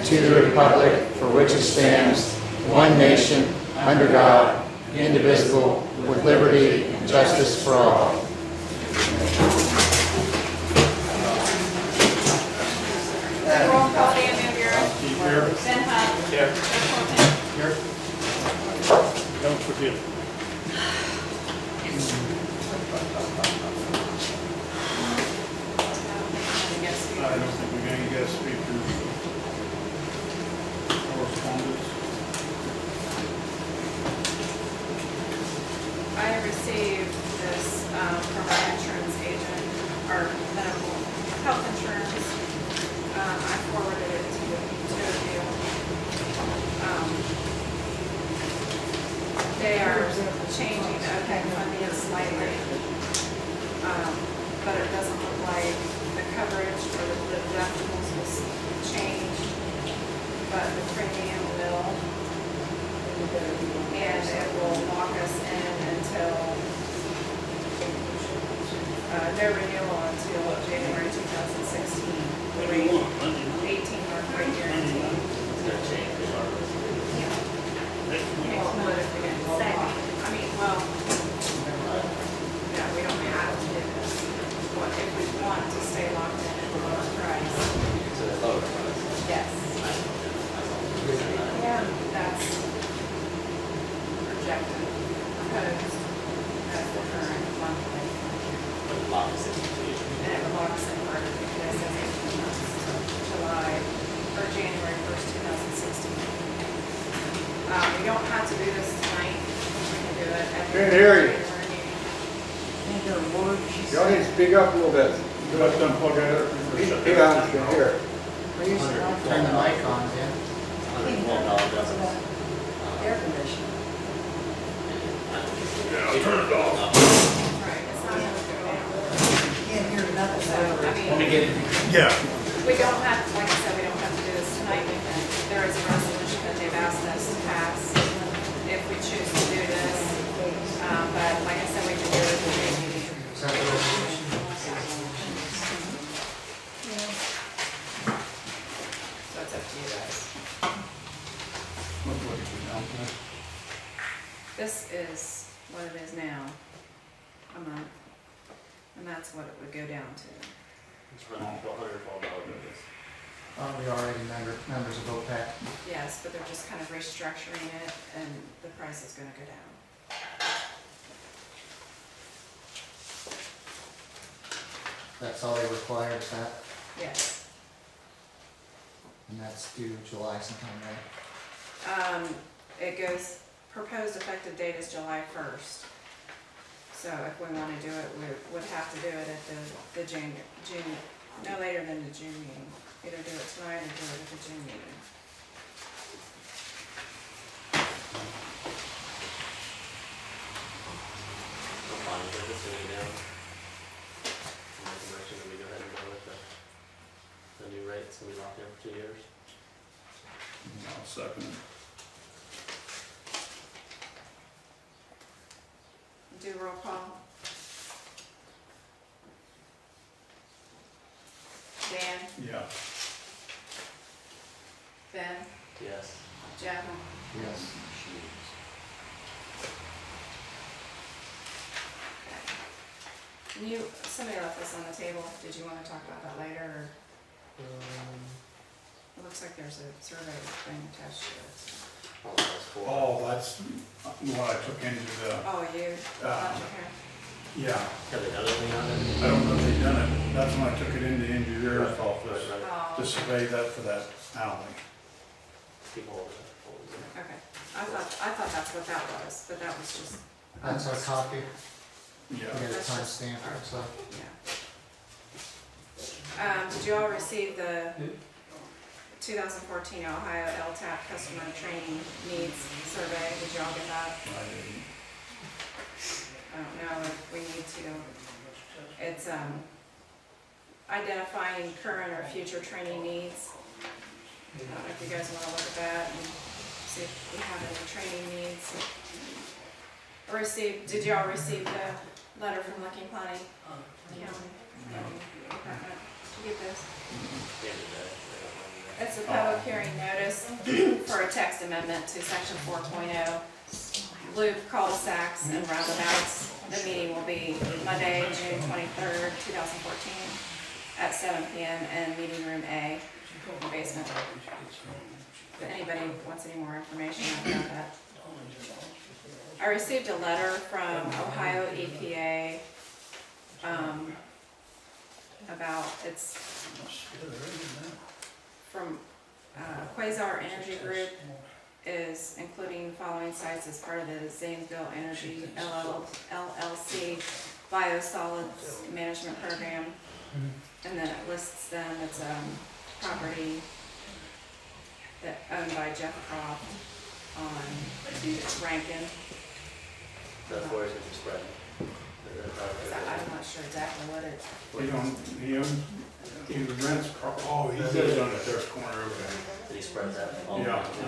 and to the republic for which it stands, one nation, under God, indivisible, with liberty and justice for all. Roll call, Dan Newberry. Here. Ben Hunt. Here. Bill Coleman. Here. Don't forget. I don't think we're gonna get speakers. Correspondence. I received this from our insurance agent, our medical health insurance. I forwarded it to you. They are changing OPEC funding slightly, but it doesn't look like the coverage or the deductibles will change, but the premium will. And it will lock us in until no renewal until January 2016. The rate 18-month rate guarantee. It's gonna change regardless. Well, but if we get the same, I mean, well, yeah, we don't have to do this. What if we want to stay locked in at a lower price? So the lower price. Yes. Yeah, that's projected, proposed as the current monthly. But the lock is in the And it locks in for this as 18 months, July, or January 1st, 2016. We don't have to do this tonight. We can do it at the Can't hear you. January meeting. Y'all need to speak up a little bit. Let them plug it in. Hang on, you can hear. Turn the mic on, Dan. $112 difference. Air conditioner. Yeah, I'll turn it off. Right, it's not gonna go down. Can't hear nothing. So, I mean, Yeah. we don't have, like I said, we don't have to do this tonight. We can, there is a resolution that they've asked us to pass if we choose to do this. But like I said, we can do it at the May meeting. Is that the resolution? So it's up to you guys. This is what it is now, a month, and that's what it would go down to. It's running $112 difference. We already members of OPEC. Yes, but they're just kind of restructuring it, and the price is gonna go down. That's all they require, is that? Yes. And that's due July sometime, right? It goes, proposed effective date is July 1st. So if we wanna do it, we would have to do it at the June, no later than the June meeting. Either do it tonight or do it at the June meeting. I'm fine with this one now. Make a motion that we go ahead and go with the new rates and we lock in for 2 years. I'll second it. Do roll call. Dan, Yeah. Ben, Yes. Jeff, Yes. somebody left this on the table. Did you want to talk about that later, or it looks like there's a survey thing attached to it. All those four. Oh, that's what I took into the, Oh, you, left it here? yeah. Have they done anything on it? I don't know if they've done it. That's when I took it in the engineer's office Right, right. Oh, to survey that for that alley. People hold it. okay. I thought that's what that was, but that was just. That's our copy. We Yeah. got a That's just- timestamp, so. Yeah. Did you all receive the 2014 Ohio LTAP Customer Training Needs Survey? Did you all get that? I didn't. I don't know if we need to. It's identifying current or future training needs. I don't know if you guys want to look at that and see if we have any training needs. Did you all receive the letter from Licking County? County Department? Did you get this? The end of the day, they don't know It's a public hearing notice for a text amendment to section 4.0, loop cul-de-sacs and roundabouts. The meeting will be Monday, June 23rd, 2014, at 7 p.m. in meeting room A, in the basement. If anybody wants any more information about that. I received a letter from Ohio EPA about it's from Quasar Energy Group is including the following sites as part of the Zanesville Energy LLC Biosolids Management Program. And then it lists them, it's property that owned by Jeff Croft on Rankin. That's where it's gonna be spread. I'm not sure exactly what it, He rents, oh, he lives on the third corner over there. Did he spread that? all Yeah. over? So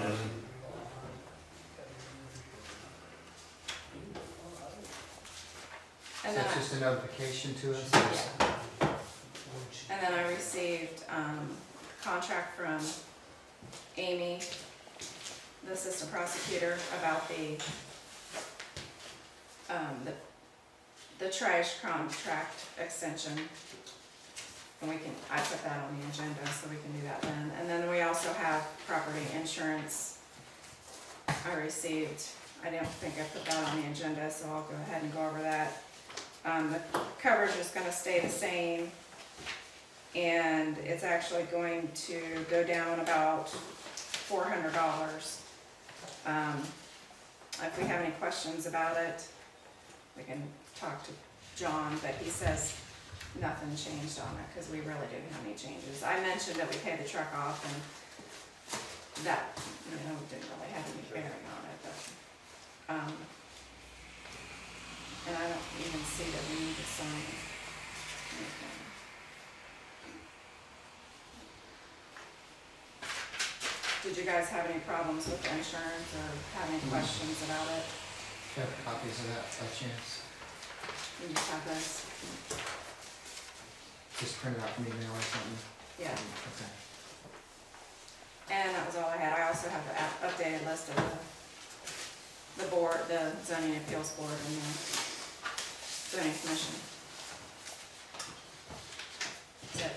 and then it's just a notification to us? And then I received contract from Amy, the assistant prosecutor, about the trash contract extension. And I put that on the agenda, so we can do that then. And then we also have property insurance. I received, I don't think I put that on the agenda, so I'll go ahead and go over that. The coverage is gonna stay the same, and it's actually going to go down about $400. If we have any questions about it, we can talk to John, but he says nothing changed on it, because we really didn't have any changes. I mentioned that we paid the truck off, and that, didn't really have any bearing on it, but, and I don't even see that we need to sign anything. Did you guys have any problems with the insurance, or have any questions about it? Do you have copies of that by chance? You just have this? Just print it out from email or something? Yeah. Okay. And that was all I had. I also have the updated list of the board, the zoning appeals board, and the zoning commission. That's it.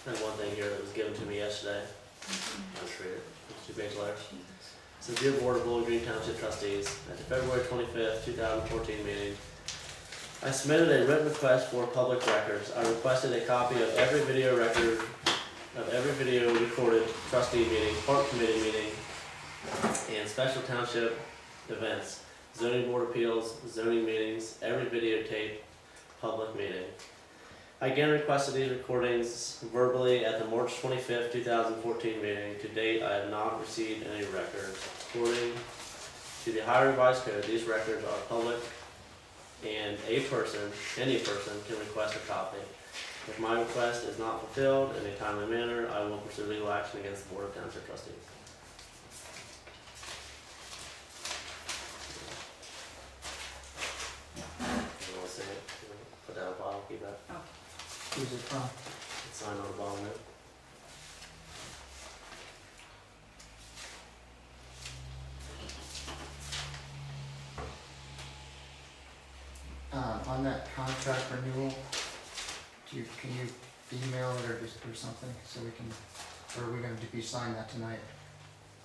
And one thing here that was given to me yesterday, I'll just read it, it's 2-page letter. It says, Dear Board of Bowling Green Township Trustees, at the February 25th, 2014 meeting, I submitted a written request for public records. I requested a copy of every video record, of every video recorded trustee meeting, park committee meeting, and special township events, zoning board appeals, zoning meetings, every videotape public meeting. I again requested these recordings verbally at the March 25th, 2014 meeting. To date, I have not received any records. According to the Ohio Revised Code, these records are public, and any person, can request a copy. If my request is not fulfilled in a timely manner, I will pursue legal action against the Board of Township Trustees. You want to say it? You want to put that on the bottom, keep that. Who's it from? It's signed on the bottom there. On that contract renewal, can you email it or something, so we can, or are we gonna be signing that tonight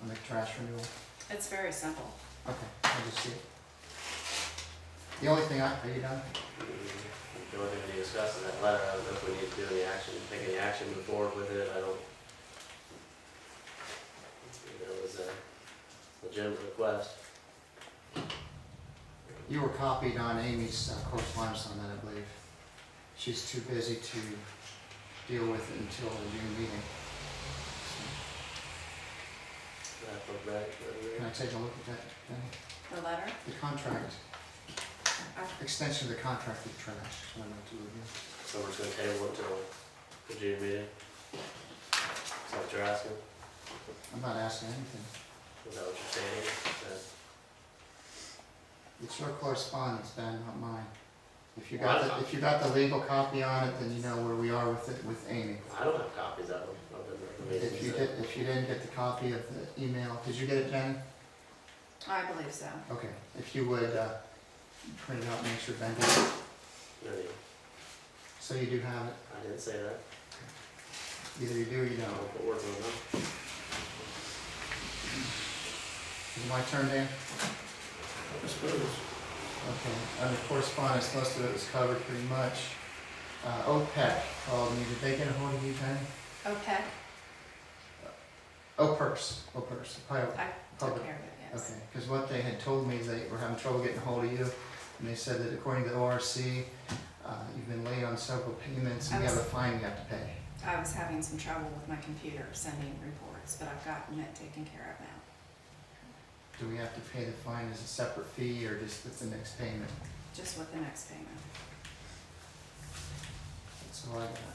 on the trash renewal? It's very simple. Okay, I'll just see it. The only thing are you done? The only thing we need to discuss in that letter, I don't know if we need to do any action, take any action, move forward with it, I don't. It was a legitimate request. You were copied on Amy's correspondence on that, I believe. She's too busy to deal with it until the June meeting. Can I take a look at that, Penny? The letter? The contract, extension of the contract with trash, so I'd like to review. So we're just gonna table it till the June meeting? Is that what you're asking? I'm not asking anything. Is that what you're saying? It's your correspondence, Ben, not mine. If you got the legal copy on it, then you know where we are with it with Amy. I don't have copies of them. If you didn't get the copy of the email, did you get it, Jenny? I believe so. Okay, if you would, print it out, and make sure Ben gets it, Maybe. so you do have it, I didn't say that. either you do or you I'll don't. put words on them. Is it my turn, Dan? I suppose. Okay, under correspondence, most of it was covered pretty much. OPEC called me, did they get a hold of you, Jenny? OPEC, OPERS, I took Public. care of it, yes. Okay, because what they had told me is they were having trouble getting a hold of you, and they said that according to the ORC, you've been late on several payments, and you have a fine you have to pay. I was having some trouble with my computer sending reports, but I've gotten it taken care of now. Do we have to pay the fine as a separate fee, or just with the next payment? Just with the next payment. That's all I got.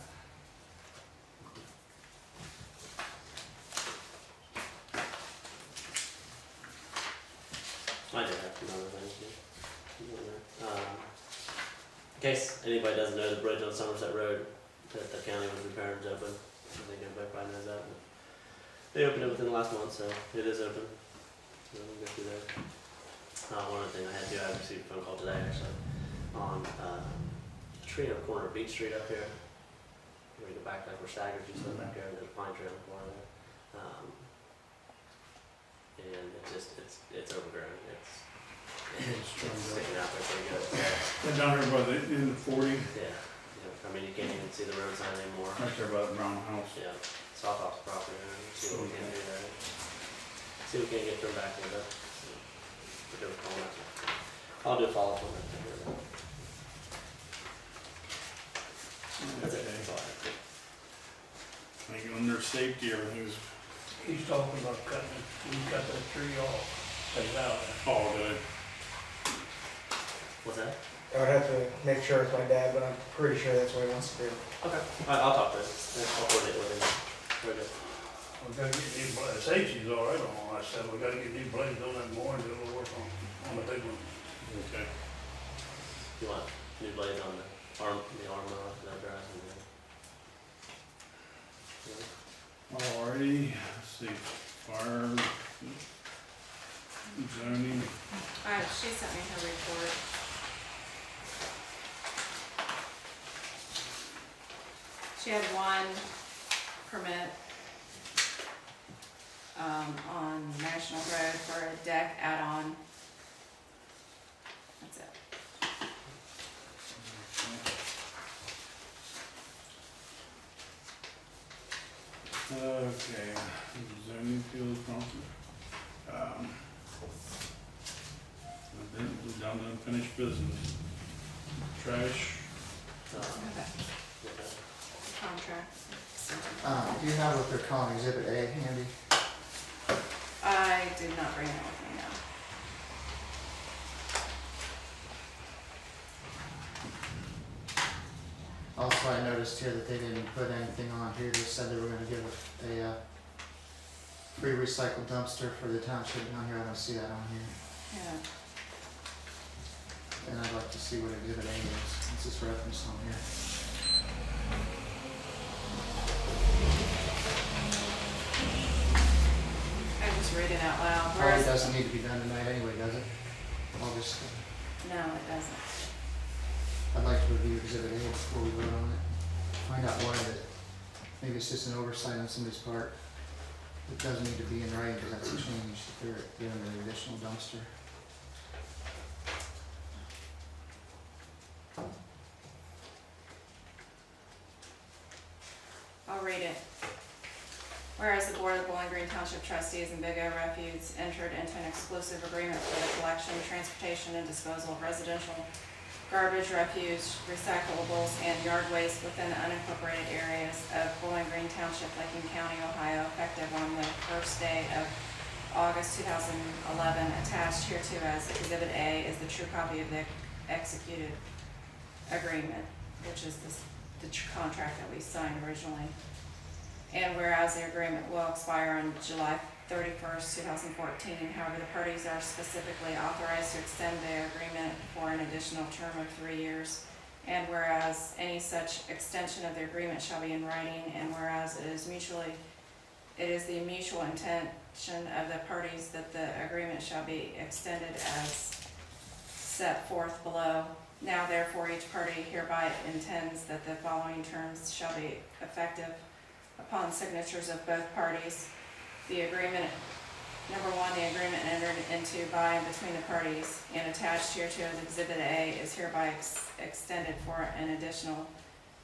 I did have some other things here. In case anybody doesn't know, the bridge on Somerset Road that the county was repairing is open. I think everybody probably knows that. But they opened it within the last month, so it is open. So we'll go through there. One other thing I had to do, I received a phone call today actually on a tree on the corner of Beach Street up here. Where you go back like where Staggers used to live back there, there's a pine tree on the corner there. And it's overgrown. It's sticking out there pretty good. Right down here by the, in the 40, Yeah, yeah. I mean, you can't even see the road sign anymore. right there by the brown house. Yeah, it's off the property. See what we can do there. See what we can get turned back with it. We're doing all that. I'll do a follow-up on that. That's it. That's all I have. I think under safety, everything's, He's talking about cutting, we cut that tree off, take it out. all good. What's that? I would have to make sure with my dad, but I'm pretty sure that's what he wants to do. Okay. I'll talk to him. I'll coordinate with him. Very good. We gotta get new blades, safety's all right on all that stuff, we gotta get new blades on that more and do a little work on the big one. Okay. You want new blades on the arm mower for that drive? Alrighty, let's see, fire, zoning, She sent me her report. She had one permit on National Road for a deck add-on. That's it. okay, zoning field conference. We're down to unfinished business. Trash, Okay. Okay. Contract. Do you have what they're calling Exhibit A handy? I did not bring it with me now. Also, I noticed here that they didn't put anything on here, they said they were gonna give a free recycled dumpster for the township down here, I don't see that on here. Yeah. And I'd like to see what Exhibit A is, it's this reference on here. I just read it out loud. Probably Whereas, doesn't need to be done tonight anyway, does it? I'll just, no, it doesn't. I'd like to review Exhibit A before we vote on it. Find out why that, maybe it's just an oversight on somebody's part. It doesn't need to be in writing because that's a change, if they're doing an additional dumpster. I'll read it. Whereas the Board of the Bowling Green Township Trustees and Big O Refuge entered into an exclusive agreement for the collection, transportation, and disposal of residential garbage, refuse, recyclables, and yard waste within the unincorporated areas of Bowling Green Township, Licking County, Ohio, effective on the first day of August 2011. Attached hereto as Exhibit A is the true copy of the executed agreement, which is the contract that we signed originally. And whereas the agreement will expire on July 31st, 2014, however, the parties are specifically authorized to extend the agreement for an additional term of 3 years And whereas any such extension of the agreement shall be in writing, and whereas it is the mutual intention of the parties that the agreement shall be extended as set forth below. Now therefore each party hereby intends that the following terms shall be effective upon signatures of both parties. The agreement, number one, the agreement entered into by and between the parties and attached hereto as Exhibit A is hereby extended for an additional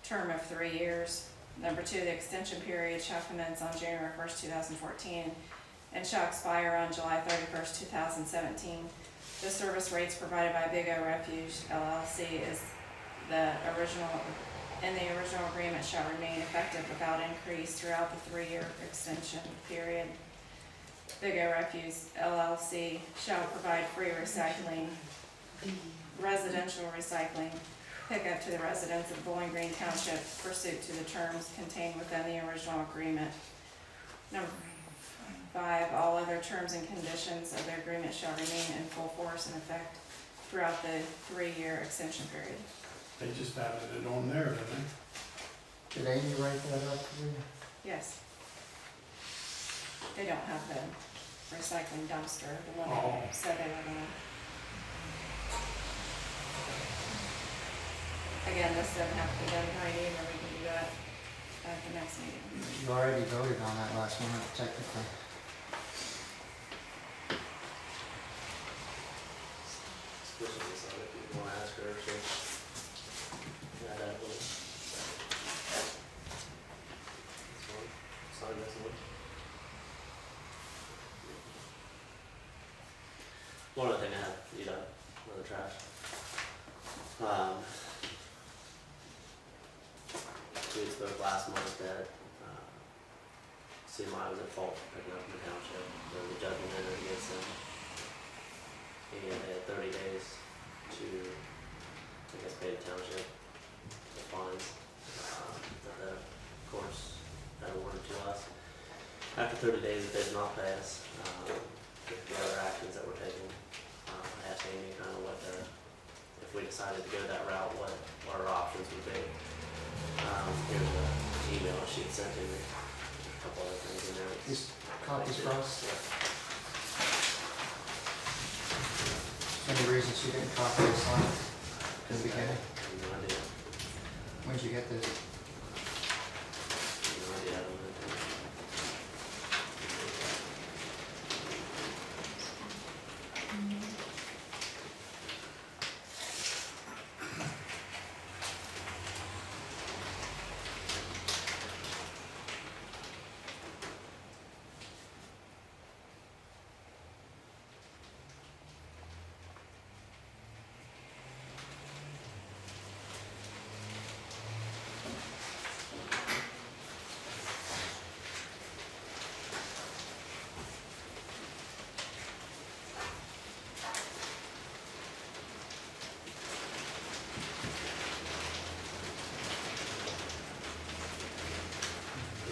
term of 3 years. Number two, the extension period shall commence on January 1st, 2014 and shall expire on July 31st, 2017. The service rates provided by Big O Refuge LLC is the original agreement shall remain effective without increase throughout the 3-year extension period. Big O Refuge LLC shall provide free recycling, residential recycling, pickup to the residents of Bowling Green Township pursuant to the terms contained within the original agreement. Number 5, all other terms and conditions of the agreement shall remain in full force and effect throughout the 3-year extension period. They just added it on there, didn't they? Did Amy write that up for you? Yes. They don't have the recycling dumpster, the one Oh. that said they were gonna. Again, this doesn't have to be done tonight either, we can do that at the next meeting. You already voted on that last one, technically. Explicitly, so if you wanna ask her, so. Yeah, that one. This one, sign this one. One other thing I have, you know, for the trash. We spoke last month that, CMI was at fault for picking up in the township, there was a judgment entered against them. And they had 30 days to, I guess, pay the township the fines, that the courts had awarded to us. After 30 days, if they did not pay us, the other actions that were taken, I asked Amy kind of what if we decided to go that route, what our options would be. Here's an email she had sent to me, a couple other things in there. These copies for us? Yeah. Any reason she didn't copy this on in the beginning? No idea. When'd you get this? No idea. I don't know.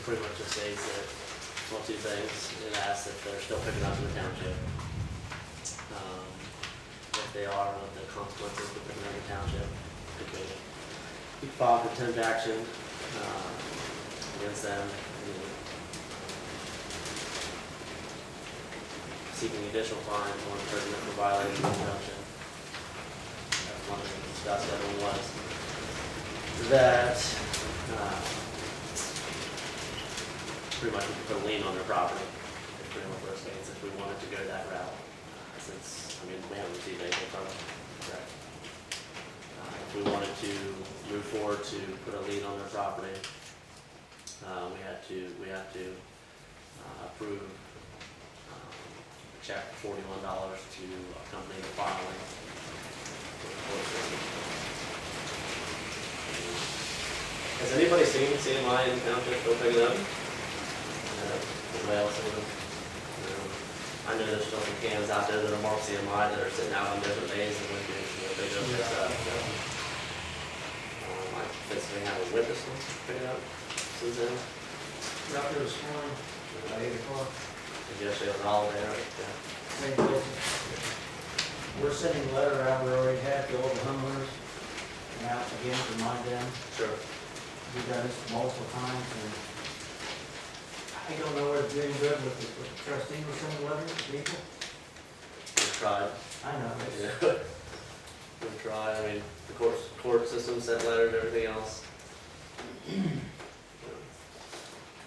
Pretty much just states that, well, 2 things. It asks if they're still picking up in the township. If they are, what the consequences of picking up in the township. Could be, you file contempt action against them. Seeking additional fines or imprisonment for violating the injunction. That's one thing we discussed. The other one was that pretty much we could put a lien on their property. It's pretty much what it states if we wanted to go that route. Since, I mean, we haven't received anything from them. Correct. If we wanted to move forward to put a lien on their property, we have to approve a check for $41 to accompany the filing. Has anybody seen CMI in the township still picking up? Anybody else in them? I know there's still some cans out there that are marked CMI that are sitting out on different days and when they go pick up. I physically have a witness pick it up, Susan. Out there this morning, about 8 o'clock. And yesterday was all there, right? Yeah. Same place. We're sending a letter out, we already have to all the homeowners. out again, remind them. Sure. We've done this multiple times, and I don't know what's doing good with the trustees or some letters to people. We've tried. I know, it's, Yeah. We've tried, I mean, the court system sent letters and everything else.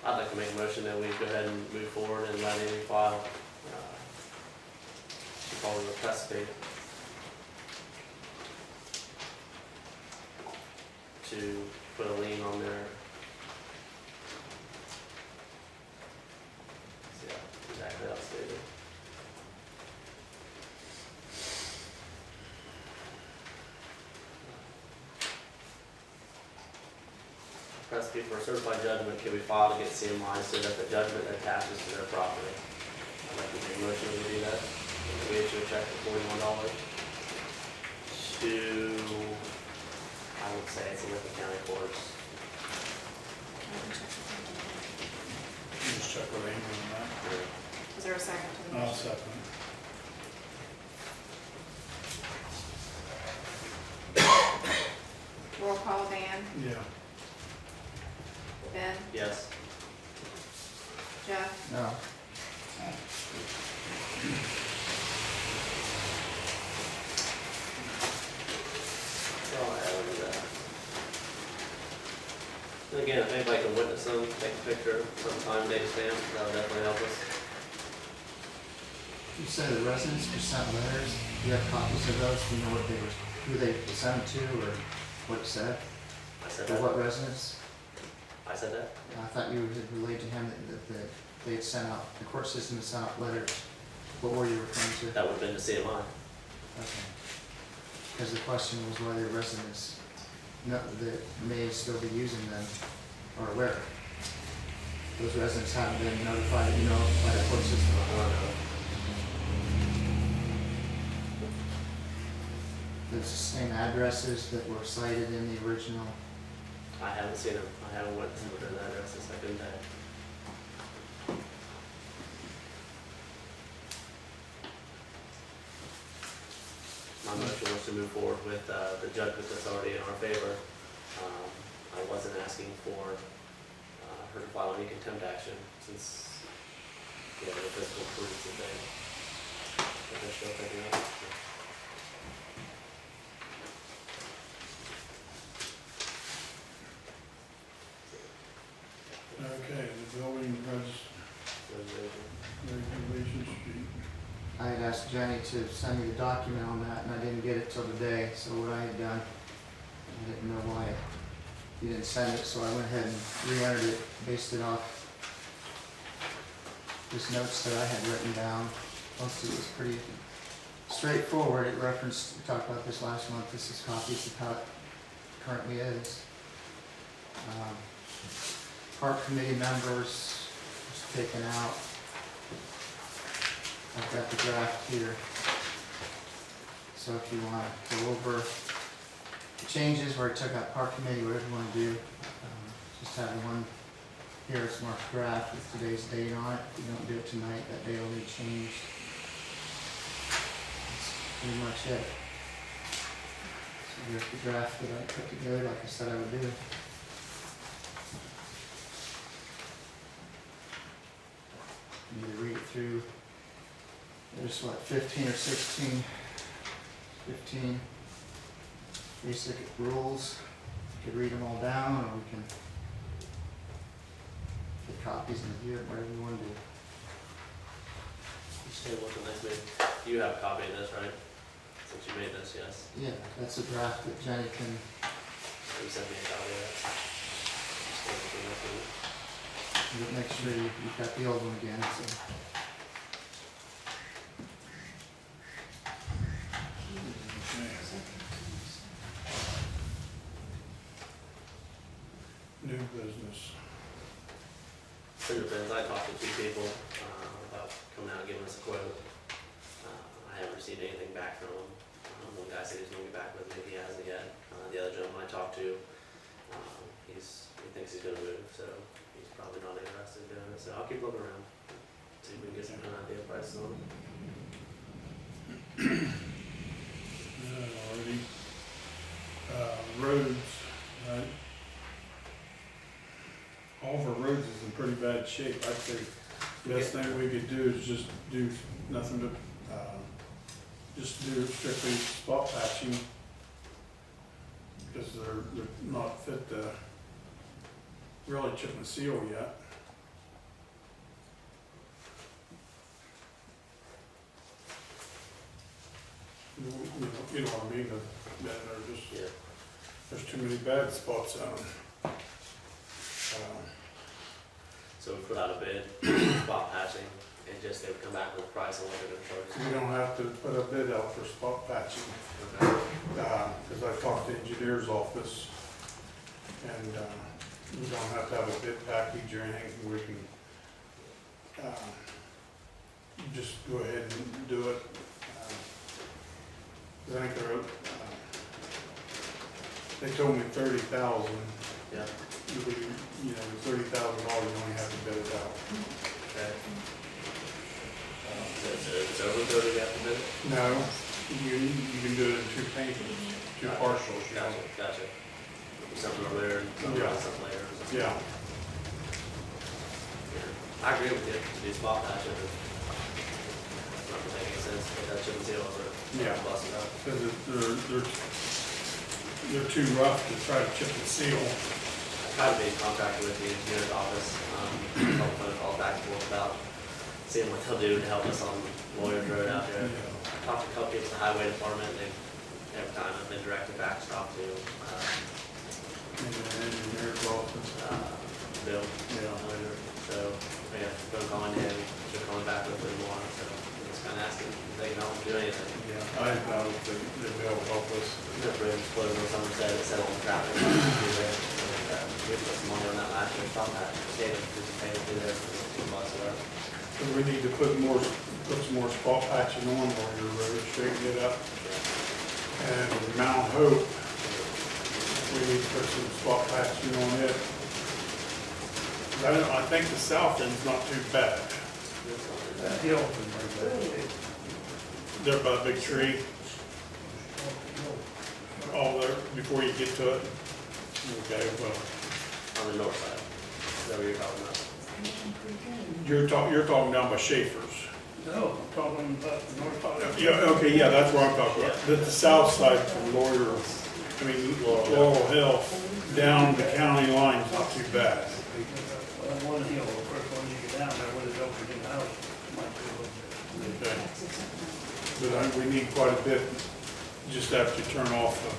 I'd like to make a motion that we go ahead and move forward and let Amy file, she calls it a press fee, to put a lien on there. Yeah, exactly how it's stated. Press fee for a certified judgment can be filed against CMI so that the judgment attaches to their property. I'd like to make a motion to do that. We issue a check for $41 to, I would say it's in the county courts. You just check with Amy on that. Is there a second to the I'll motion? second. Roll call, Dan, Yeah. Ben, Yes. Jeff, no. So I have that. And again, if anybody can witness them, take a picture, sometime, date stamp, that would definitely help us. You said the residents were sent letters, do you have copies of those, do you know what they were, who they sent them to, or what it said? I said Or that. what residents? I said that. I thought you had relayed to him that they had sent out, the court system had sent out letters. What were you referring to? That would have been to CMI. Okay. Because the question was whether residents know that may still be using them or aware. Those residents haven't been notified, by the court system. It's the same addresses that were cited in the original. I haven't seen them. I haven't went through their addresses. I couldn't tell. My motion was to move forward with the judgment that's already in our favor. I wasn't asking for her to file any contempt action since, the physical prudence of thing. But they're still picking up. Okay, the building regulation street. I had asked Jenny to send me the document on that, and I didn't get it till today, so what I had done, I didn't know why you didn't send it, so I went ahead and re-entered it, based it off just notes that I had written down. Most of it was pretty straightforward. It referenced, we talked about this last month, this is copies of how it currently is. Park committee members was taken out. I've got the draft here. So if you want to go over the changes where I took out park committee, whatever you want to do, just have the one here, it's marked draft with today's date on it. If you don't do it tonight, that date will be changed. That's pretty much it. So here's the draft that I put together, like I said I would do. You need to read it through. There's what, 15 or 16, 15 basic rules. You could read them all down, or we can get copies and review it, whatever you want to do. You say what's the next meeting? You have a copy of this, right? Since you made this, yes. Yeah, that's a draft that Jenny can, You sent me a copy of that. Just wait for the next meeting. make sure you've got the old one again, so. New business. Since I talked to two people about coming out and giving us a quote. I haven't received anything back from them. One guy said he's going to get back with me, he hasn't yet. The other gentleman I talked to, he thinks he's going to move, so he's probably not interested in doing it. So I'll keep looking around, see if we can get some idea of prices on it. Alrighty. Road all of our roads is in pretty bad shape. I'd say the best thing we could do is just do nothing but, just do strictly spot patching. Because they're not fit to really chip and seal yet. You know what I mean, that they're just, Yeah. there's too many bad spots on them. So we put out a bid, spot patching, and just they would come back with a price on what they're gonna charge. We don't have to put a bid out for spot patching, Okay. because I talked to the engineer's office, and, we don't have to have a bid package or anything, we can, just go ahead and do it. 'Cause I think they're, they told me 30,000, Yeah, you know, $30,000, you only have to bid it out. okay. So it's over 30, we have to bid it? No, you can do it in two payments, two partials, you know. Gotcha. Something over there, and something Yeah. else, something later. Yeah, I agree with you, to do spot patching, it's not gonna make any sense, but that shouldn't seal over. Yeah. Bust it up. because they're too rough to try to chip and seal. I tried to be in contact with the engineer's office, couple phone calls back and forth about seeing what they'll do to help us on Lawyers Road out there. I talked to a couple people at the highway department, and every time I've been directed back to talk to, And the engineer's office. Bill, Yeah. Lawyer. So, yeah, phone calling him, they're calling back with it more, so just kinda asking if they can help do anything. Yeah, I know they'll be able to help us. The bridge closed on someone said it set on traffic. We put some money on that last year, stop that, save it, just pay it through there for the bus or whatever. So we need to put some more spot patching on your road, straighten it up. And Mount Hope, we need to put some spot patching on it. I think the south end's not too bad. That hill is pretty bad. There by the big tree, all there, before you get to it. Okay, well, On the north side, is that what you're talking about? you're talking down by Schaefer's. No, I'm talking about the north side. Yeah, okay, yeah, that's where I'm talking about. The south side from Lawyer, I mean, Laurel Hill, down the county line's not too bad. Well, one hill, the first one you get down there where there's open in the house, might be a little bit. Okay. But we need quite a bit, just after you turn off of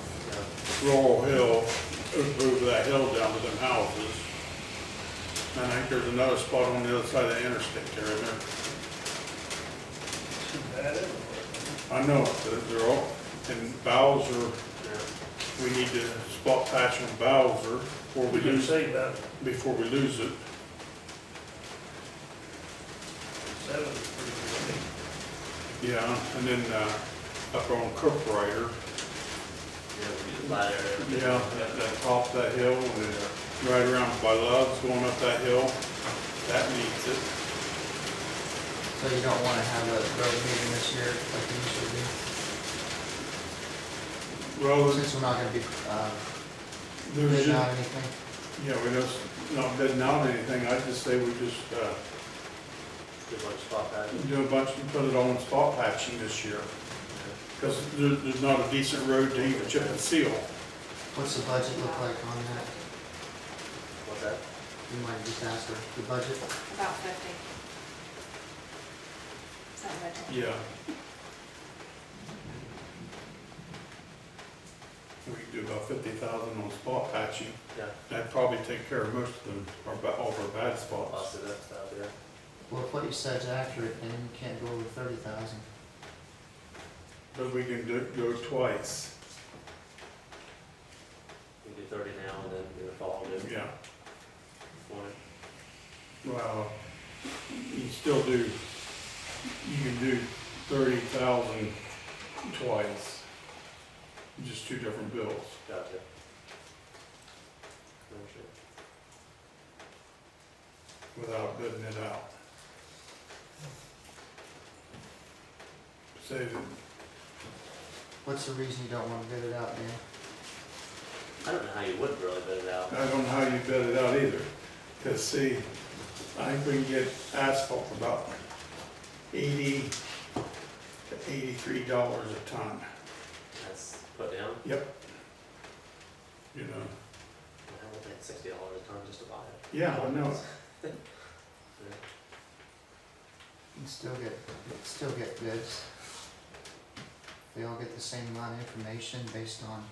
Laurel Hill, over that hill down to them houses. And I think there's another spot on the other side of the interstate there, isn't there? Too bad everywhere. I know, they're all, and Bowser, we need to spot patch on Bowser before we We can lose, say about before we lose it. 7 is pretty good. Yeah, and then, up on Cook Rider, Yeah, we do the flat area. yeah, that top of that hill, and then right around by Love's, going up that hill, that needs it. So you don't wanna have a road meeting this year like you usually do? Well, Since we're not gonna be, there's bidding just, out anything? yeah, we just not bidding out anything, I'd just say we just, Do a bunch of spot patching. do a bunch, put it on spot patching this year. Because there's not a decent road to even chip and seal. What's the budget look like on that? What's that? You might just ask her, the budget? About 50. Something like that. Yeah. We could do about 50,000 on spot patching. Yeah, That'd probably take care of most of them, all of our bad spots. busted up stuff, yeah. Well, if what you said's accurate, then you can't go over 30,000. But we can go twice. We do 30 now and then in the fall, do Yeah. 20. Well, you can still do, you can do 30,000 twice. Just two different bills. Gotcha. Understood. Without bidding it out. Say that, What's the reason you don't wanna bid it out, Dan? I don't know how you would really bid it out. I don't know how you bid it out either. Cause see, I think we can get asphalt for about $80 to $83 a ton. That's put down. Yep. You know, I will pay $60 a ton just to buy it. yeah, I know. You still get bids. They all get the same amount of information based on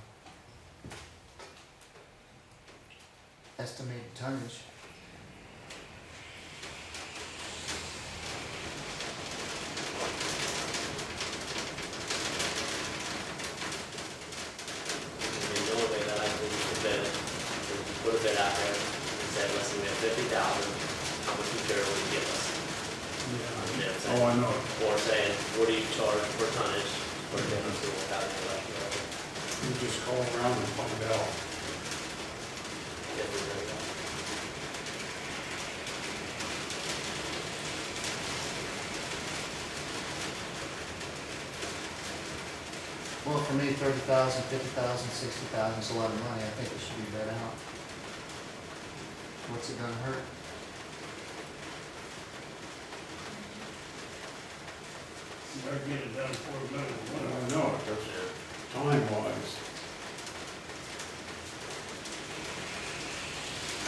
estimated tonnage. I mean, the only way that I can bid it is you put a bid out there and say, listen, we have 50,000, how much material will you give us? You know what I'm saying? Oh, I know. Or saying, what do you charge per tonnage, per difference, so we'll calculate that. You just call around and find out. Get it ready to go. Well, for me, 30,000, 50,000, 60,000 is a lot of money. I think it should be bid out. What's it gonna hurt? You better get it done before the middle of the winter. I know, because time-wise,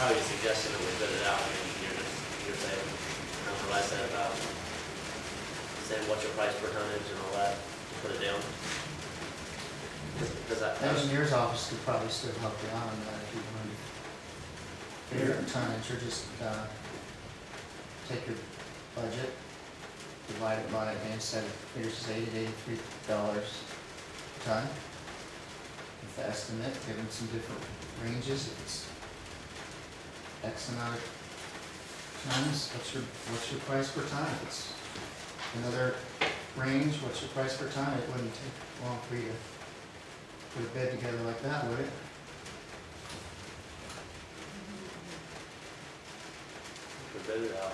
How are you suggesting that we bid it out? I mean, you're saying, I don't know what I said about saying what's your price per tonnage and all that, put it down. Because I was, Engineer's office could probably still help you out on that if you wanted to figure out tonnage, or just, take your budget, divide it by, instead of, here's $80 to $83 a ton. With the estimate, give them some different ranges, if it's X amount of tons, what's your price per ton? If it's another range, what's your price per ton? It wouldn't take long for you to put a bid together like that, would it? we bid it out.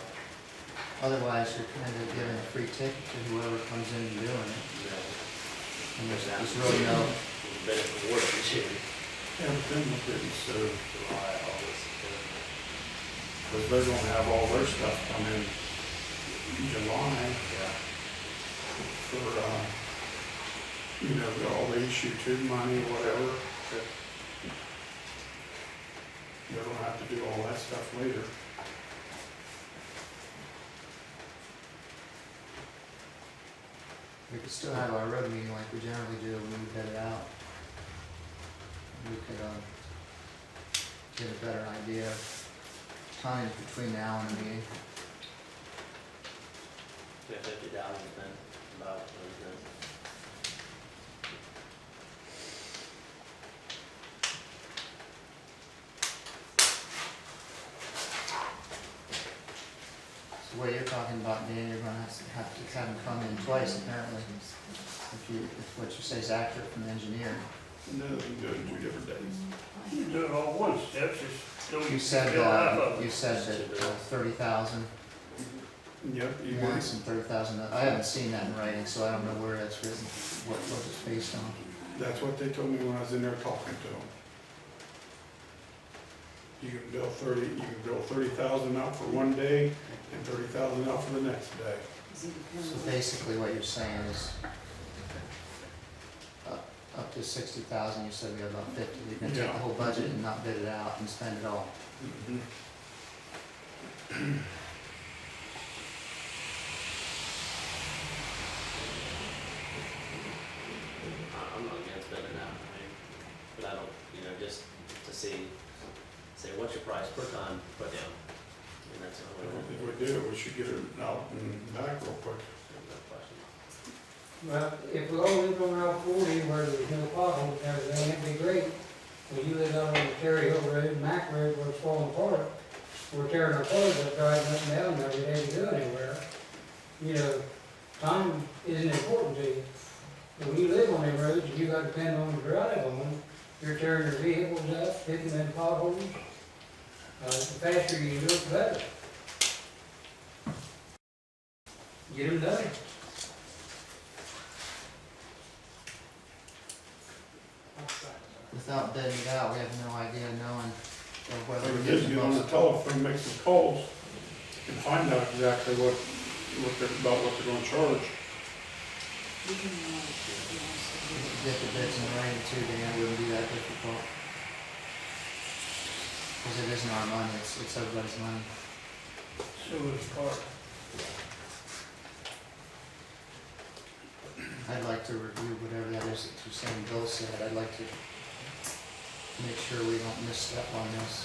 Otherwise, you're kind of giving a free ticket to whoever comes in and doing it. And there's really no, We bid it for work this year, everything will be so, July, August, September. because they're gonna have all their stuff come in July Yeah. for, you know, all the issue 2 money, whatever. They're gonna have to do all that stuff later. we could still have our road meeting like we generally do when we bid it out. We could, get a better idea of time between now and the meeting. Yeah, 50,000 then, about, So what you're talking about, Dan, you're gonna have to have them come in twice apparently. If what you say is accurate from the engineer. No, they can do it in 2 different days. You do it all once, Jeff, just don't You said, fill half of it. you said that 30,000, Yep, you you want want some 30,000, I haven't seen that in writing, so I don't know where that's written, what it's based on. That's what they told me when I was in there talking to them. You can bill 30,000 out for one day and 30,000 out for the next day. So basically what you're saying is, up to 60,000, you said we have about 50, you're gonna take Yeah. the whole budget and not bid it out and spend it all. I'm not against bidding it out, I mean, but I don't, just to see, say, what's your price per ton, put down. I mean, that's the only way. If we do it, we should get it out and back real quick. No question. Well, if we all lived on Route 40 where there's no potholes and everything, it'd be great. When you live out on the Terry Hill Road, Mac Road, where it's falling apart, we're tearing our clothes up, driving up and down every day to go anywhere. Time isn't important to you. But when you live on them roads and you got to depend on to drive on them, you're tearing your vehicles up, hitting them potholes. The faster you do it, the better. Get them done. Without bidding it out, we have no idea knowing whether we're is get on the telephone, make some calls, and find out exactly what they're gonna charge. We could get the bids in writing too, Dan, it wouldn't be that difficult. Because it isn't our money, it's everybody's money. So it's part. I'd like to review whatever that is that you're saying Bill said, I'd like to make sure we don't misstep on this.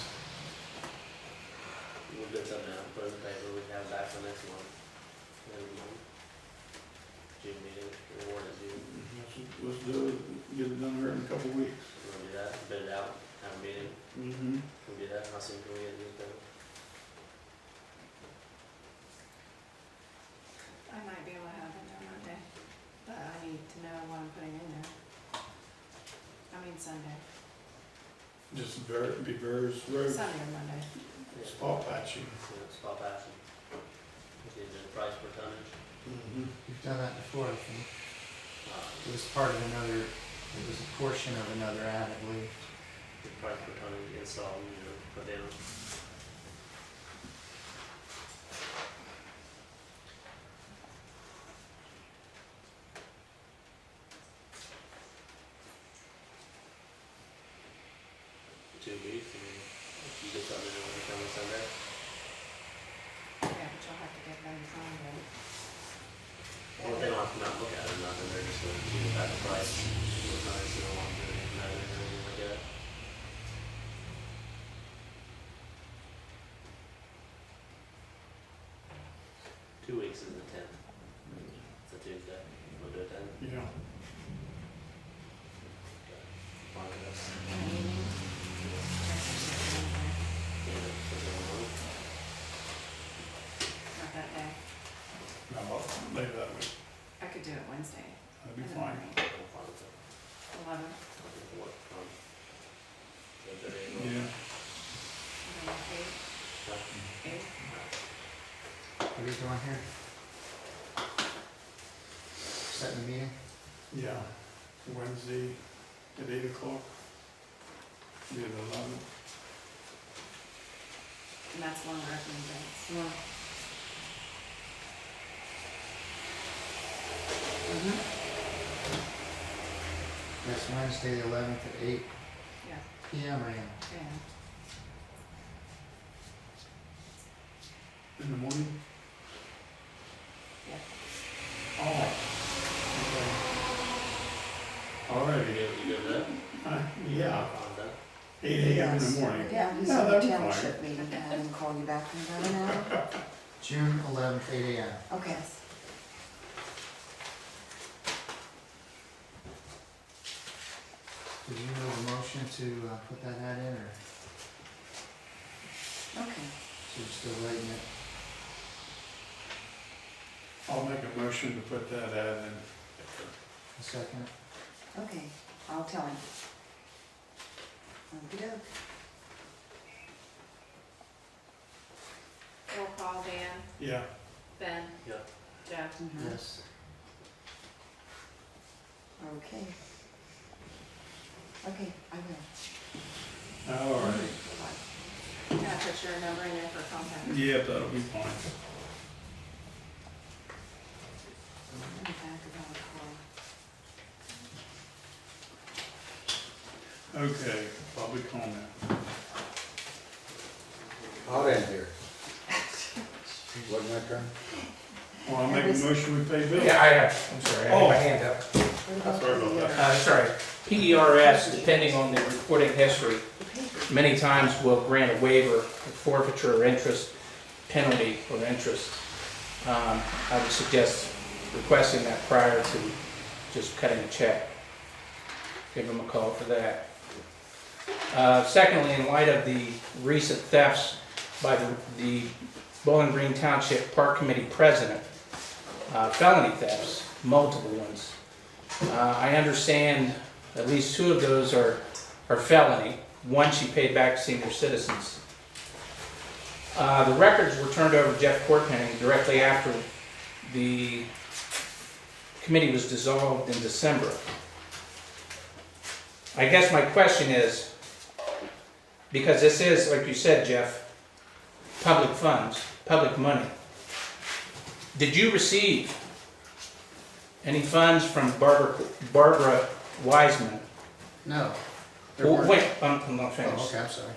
We'll get something out, put it in the paper, we can have it back for next month. June meeting, reward it June. Let's do it, get it done here in a couple of weeks. We'll do that, bid it out, have a meeting, Mm-hmm. we'll do that, how soon can we get it done? I might be able to have it there Monday, but I need to know what I'm putting in there. I mean Sunday, Just be very slow. Sunday or Monday. Spot patching. Spot passing. We need the price per tonnage. Mm-hmm. We've done that before, I think. It was part of another, it was a portion of another ad, I believe. The price per tonnage installed, put down. Two weeks, and you get something in when you come on Sunday. Yeah, but you'll have to get them signed in. Well, they don't have to come out and look at it or nothing, they're just gonna give it back the price. It's not, you don't want to do anything or anything like that. Two weeks is the 10th. It's a Tuesday. We'll do it then. Yeah. Fine with us. In the evening. Yeah, so then we'll- Not that day. No, later that week. I could do it Wednesday. That'd be in the fine. morning. we'll find it. 11. What, 7:30? Yeah. 8. 8. What are you doing here? Setting the meeting? Yeah. Wednesday at 8 o'clock. Be the 11th. And that's one recommendation. That's Wednesday, the 11th at 8 Yeah, PM, I am. yeah. In the morning? Yeah. Oh. Okay. All You righty. good with that? Yeah, I'm fine with that. 8 a.m. in the morning. Yeah, he's Yeah, at the that'd be township meeting to have him call you back in about an hour. June 11th, 8 AM. Okay. Did you know the motion to put that ad in, or Okay. so you're still writing it? I'll make a motion to put that ad in. A second? Okay, I'll tell him. Okey-doke. Roll call, Dan, Yeah. Ben, Yeah. Jeff. Mhm. Yes. Okay. Okay, I will. All righty. Can I put your number in there for contact? Yeah, that'll be fine. In the back of our car. Okay, public comment. Hot in here. Wasn't my turn? Well, I'll make a motion, we pay bills. Yeah, I'm sorry, I had my hand up. What about Sorry about the, that. Sorry, PERS, depending on the reporting history, many times will grant a waiver of forfeiture or interest, penalty or interest. I would suggest requesting that prior to just cutting a check. Give them a call for that. Secondly, in light of the recent thefts by the Bowling Green Township Park Committee President, felony thefts, multiple ones. I understand at least 2 of those are felony. One she paid back to senior citizens. The records were turned over to Jeff Courtpenning directly after the committee was dissolved in December. I guess my question is, because this is, like you said, Jeff, public funds, public money. Did you receive any funds from Barbara Wiseman? No. There Well, weren't. wait, I'm not Oh, finished. okay, I'm sorry.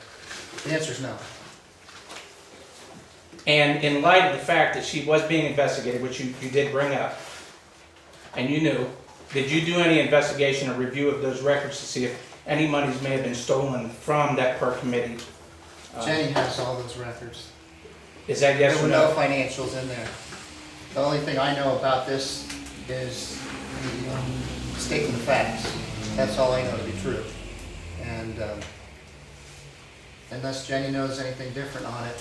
The answer's no. And in light of the fact that she was being investigated, which you did bring up, and you knew, did you do any investigation or review of those records to see if any monies may have been stolen from that park committee? Jenny has all those records. Is that yes There or were no no? financials in there. The only thing I know about this is stating the facts. That's all I know to be true. And unless Jenny knows anything different on it,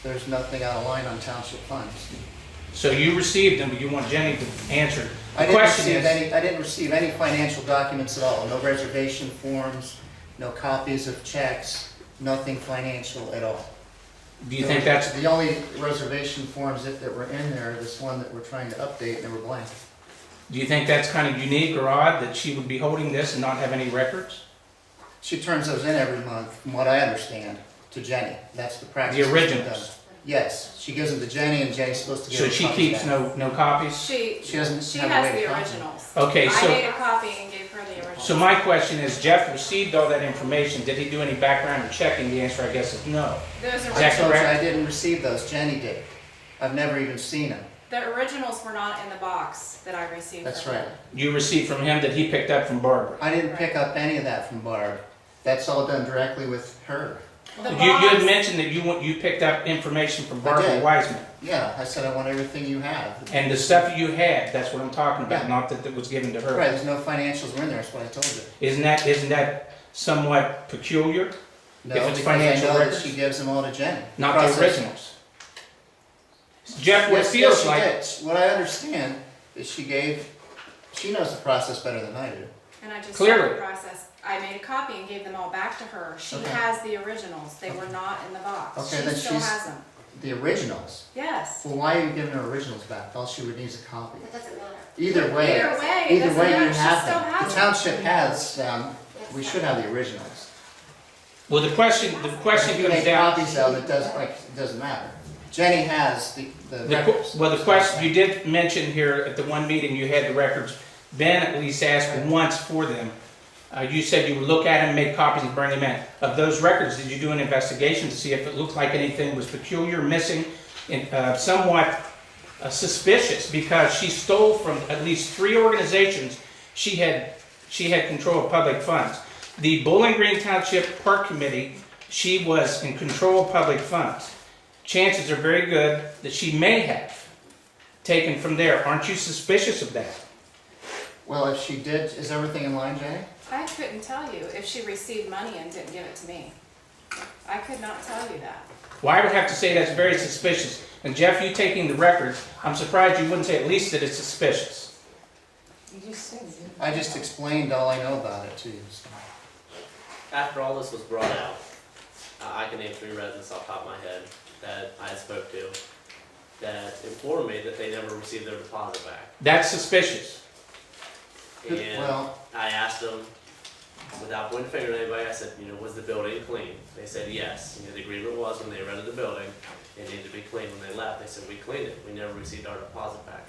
there's nothing out of line on township funds. So you received them, but you want Jenny to answer. I The didn't question receive is, I didn't receive any financial documents at all. No reservation forms, no copies of checks, nothing financial at all. do you think that's, The only reservation forms that were in there, this one that we're trying to update, and they were blank. do you think that's kind of unique or odd that she would be holding this and not have any records? She turns those in every month, from what I understand, to Jenny. That's the practice. The originals? Yes, she gives them to Jenny, and Jenny's supposed to give So her she copies keeps back. no copies? She doesn't She have a has way to the copy. originals. Okay, I so, made a copy and gave her the originals. so my question is, Jeff received all that information, did he do any background or checking? The answer, I guess, is no. Those Is I that originals, told you I correct? didn't receive those, Jenny did. I've never even seen them. the originals were not in the box that I received. That's from right. him. You received from him that he picked up from Barbara? I didn't pick up any of that from Barb. That's all done directly with her. The You had box- mentioned that you picked up information from I Barbara did. Wiseman. Yeah, I said I want everything you have. And the stuff you had, that's what I'm talking about, Yeah. not that it was given to her. Right, there's no financials were in there, that's what I told you. Isn't that somewhat peculiar? No, If it's because I financial know that records? she gives them all to Jenny. Not the Process- originals? Jeff, what it Yes, feels she like, did. What I understand is she knows the process better than I do. And I just Clearly. started the process. I made a copy and gave them all back to her. She Okay. has the originals. They were not in the box. Okay, then She still she's- has them. The originals. Yes. Well, why are you giving her originals back? All she would need is a copy. It doesn't matter. Either way, Either way, it either doesn't way you matter. She have still them. has The them. township has them. We should have the originals. well, the question If you comes make down. copies of it, it doesn't matter. Jenny has the records. Well, the question, you did mention here at the one meeting you had the records. Ben at least asked once for them. You said you would look at them, make copies, and bring them in. Of those records, did you do an investigation to see if it looked like anything was peculiar, missing, and somewhat suspicious? Because she stole from at least 3 organizations. She had control of public funds. The Bowling Green Township Park Committee, she was in control of public funds. Chances are very good that she may have taken from there. Aren't you suspicious of that? Well, if she did, is everything in line, Jenny? I couldn't tell you if she received money and didn't give it to me. I could not tell you that. Well, I would have to say that's very suspicious. And Jeff, you taking the records, I'm surprised you wouldn't say at least that it's suspicious. You just said it. I just explained all I know about it to you. so. After all this was brought out, I can name 3 residents off the top of my head that I spoke to that informed me that they never received their deposit back. That's suspicious. And Well, I asked them, without pointing the finger at anybody, I said, was the building clean? They said yes. The agreement was when they rented the building, it needed to be clean. When they left, they said, we cleaned it. We never received our deposit back.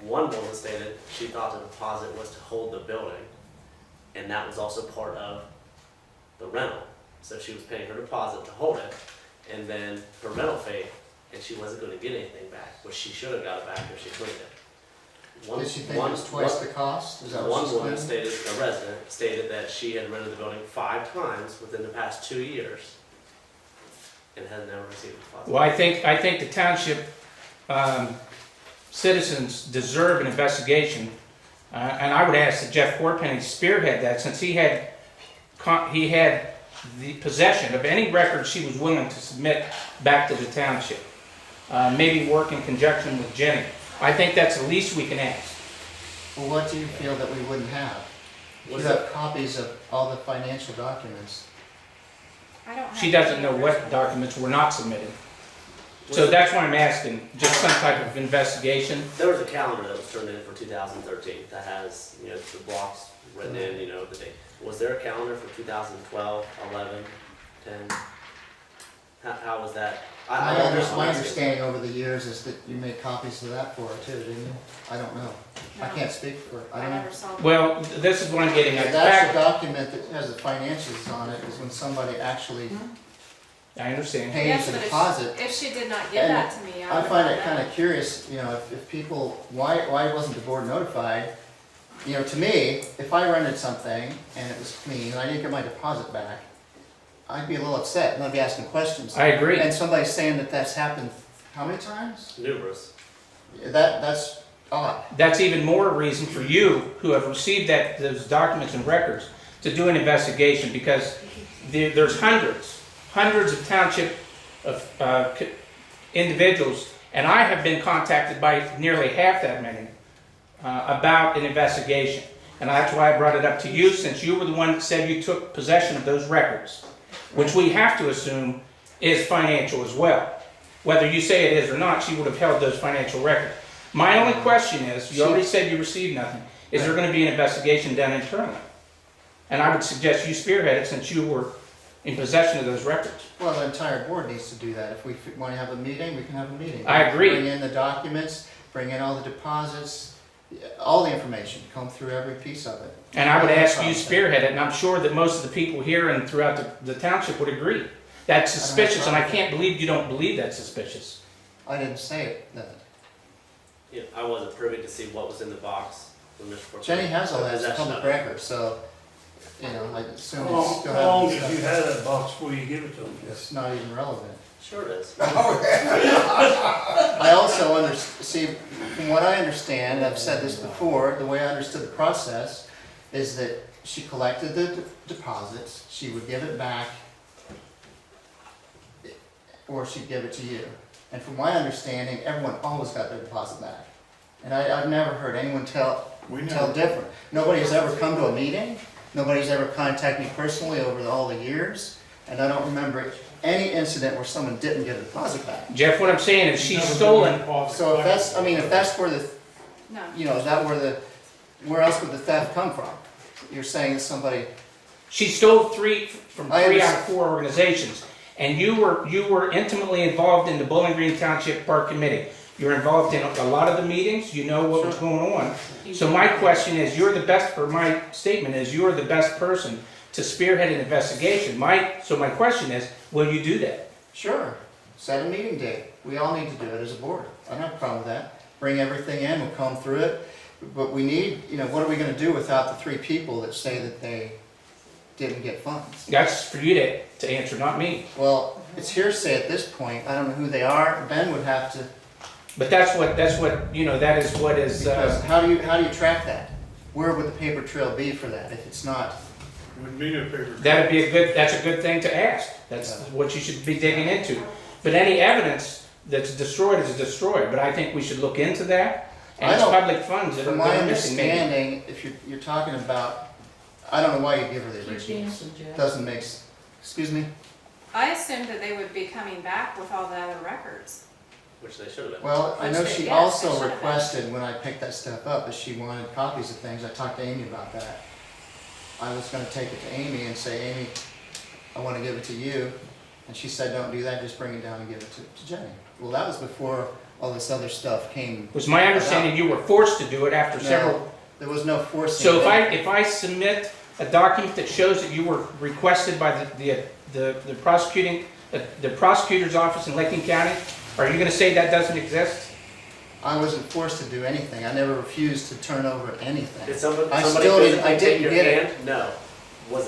One woman stated she thought the deposit was to hold the building, and that was also part of the rental. So she was paying her deposit to hold it, and then her rental fee, and she wasn't gonna get anything back, which she should have got it back if she cleaned it. did she think it was twice the cost? Is that what One she's woman claiming? stated, a resident, stated that she had rented the building 5 times within the past 2 years and had never received a deposit. Well, I think the township citizens deserve an investigation. And I would ask that Jeff Corpenny spearhead that, since he had the possession of any records she was willing to submit back to the township. Maybe work in conjunction with Jenny. I think that's the least we can ask. Well, what do you feel that we wouldn't have? You have copies of all the financial documents. I don't have. She doesn't any know what originals. documents were not submitted. So that's why I'm asking, just some type of investigation. There was a calendar that was turned in for 2013 that has, the blocks written in, the date. Was there a calendar for 2012, 11, 10? How was that? My don't know. understanding over the years is that you made copies of that for her too, didn't you? I don't know. I No. can't speak for it. I I don't know. never saw. Well, this is what I'm getting at. That's the Fact- document that has the financials on it, is when somebody actually I understand. pays Yes, the but deposit. if she did not give And that to me, I I would find not it know. kind of curious, you know, if people, why wasn't the board notified? You know, to me, if I rented something and it was clean and I didn't get my deposit back, I'd be a little upset and I'd be asking questions. I agree. And somebody's saying that that's happened how many times? Numerous. That's odd. That's even more reason for you, who have received those documents and records, to do an investigation, because there's hundreds of township individuals, and I have been contacted by nearly half that many about an investigation. And that's why I brought it up to you, since you were the one that said you took possession of those records, which we have to assume is financial as well. Whether you say it is or not, she would have held those financial records. My only question is, you already said you received nothing, is there going to be an investigation done internally? And I would suggest you spearhead it, since you were in possession of those records. Well, the entire board needs to do that. If we want to have a meeting, we can have a meeting. I agree. Bring in the documents, bring in all the deposits, all the information, comb through every piece of it. And I would ask you spearhead it, and I'm sure that most of the people here and throughout the township would agree. That's suspicious, and I can't believe you don't believe that's suspicious. I didn't say it, that. Yeah, I wasn't privy to see what was in the box when Mr. Porter. Jenny has all that as Possession public of it. record, so, you know, I assume How it's long, still how long having did you stuff. have that box before you give it to them? It's not even relevant. Sure it is. I also see, from what I understand, and I've said this before, the way I understood the process is that she collected the deposits, she would give it back, or she'd give it to you. And from my understanding, everyone always got their deposit back. And I've never heard anyone tell different. Nobody's ever come to a meeting, nobody's ever contacted me personally over all the years, and I don't remember any incident where someone didn't get a deposit back. Jeff, what I'm saying is she's stolen. So if that's, I mean, if that's where the, No. you know, is that where else would the theft come from? You're saying that somebody, She stole from I three out of 4 organizations, and you were intimately involved in the Bowling Green Township Park Committee. You're involved in a lot of the meetings. You know what was going on. So my question is, my statement is, you're the best person to spearhead an investigation. So my question is, will you do that? sure, set a meeting date. We all need to do it as a board. I don't have a problem with that. Bring everything in, we'll comb through it. But we need, you know, what are we gonna do without the 3 people that say that they didn't get funds? That's for you to answer, not me. Well, it's hearsay at this point. I don't know who they are. Ben would have to, But that's what, you know, that is what is, because how do you track that? Where would the paper trail be for that if it's not? Would be no paper. that's a good thing to ask. That's what you should be digging into. But any evidence that's destroyed is destroyed, but I think we should look into that. And I it's don't- public funds that From are my missing maybe. understanding, if you're talking about, I don't know why you give her the Keep originals. dancing, Jeff. Doesn't make, excuse me? I assumed that they would be coming back with all the other records. Which they should have been. Well, I know Which they- she yes, they also should have been. requested when I picked that stuff up, that she wanted copies of things. I talked to Amy about that. I was gonna take it to Amy and say, Amy, I wanna give it to you. And she said, don't do that, just bring it down and give it to Jenny. Well, that was before all this other stuff came. It was my understanding you were forced to do it after several. No, there was no forcing. So if I submit a document that shows that you were requested by the prosecutor's office in Licking County, are you gonna say that doesn't exist? I wasn't forced to do anything. I never refused to turn over anything. Did somebody I somebody still didn't- physically I take didn't your get it. hand? No. Did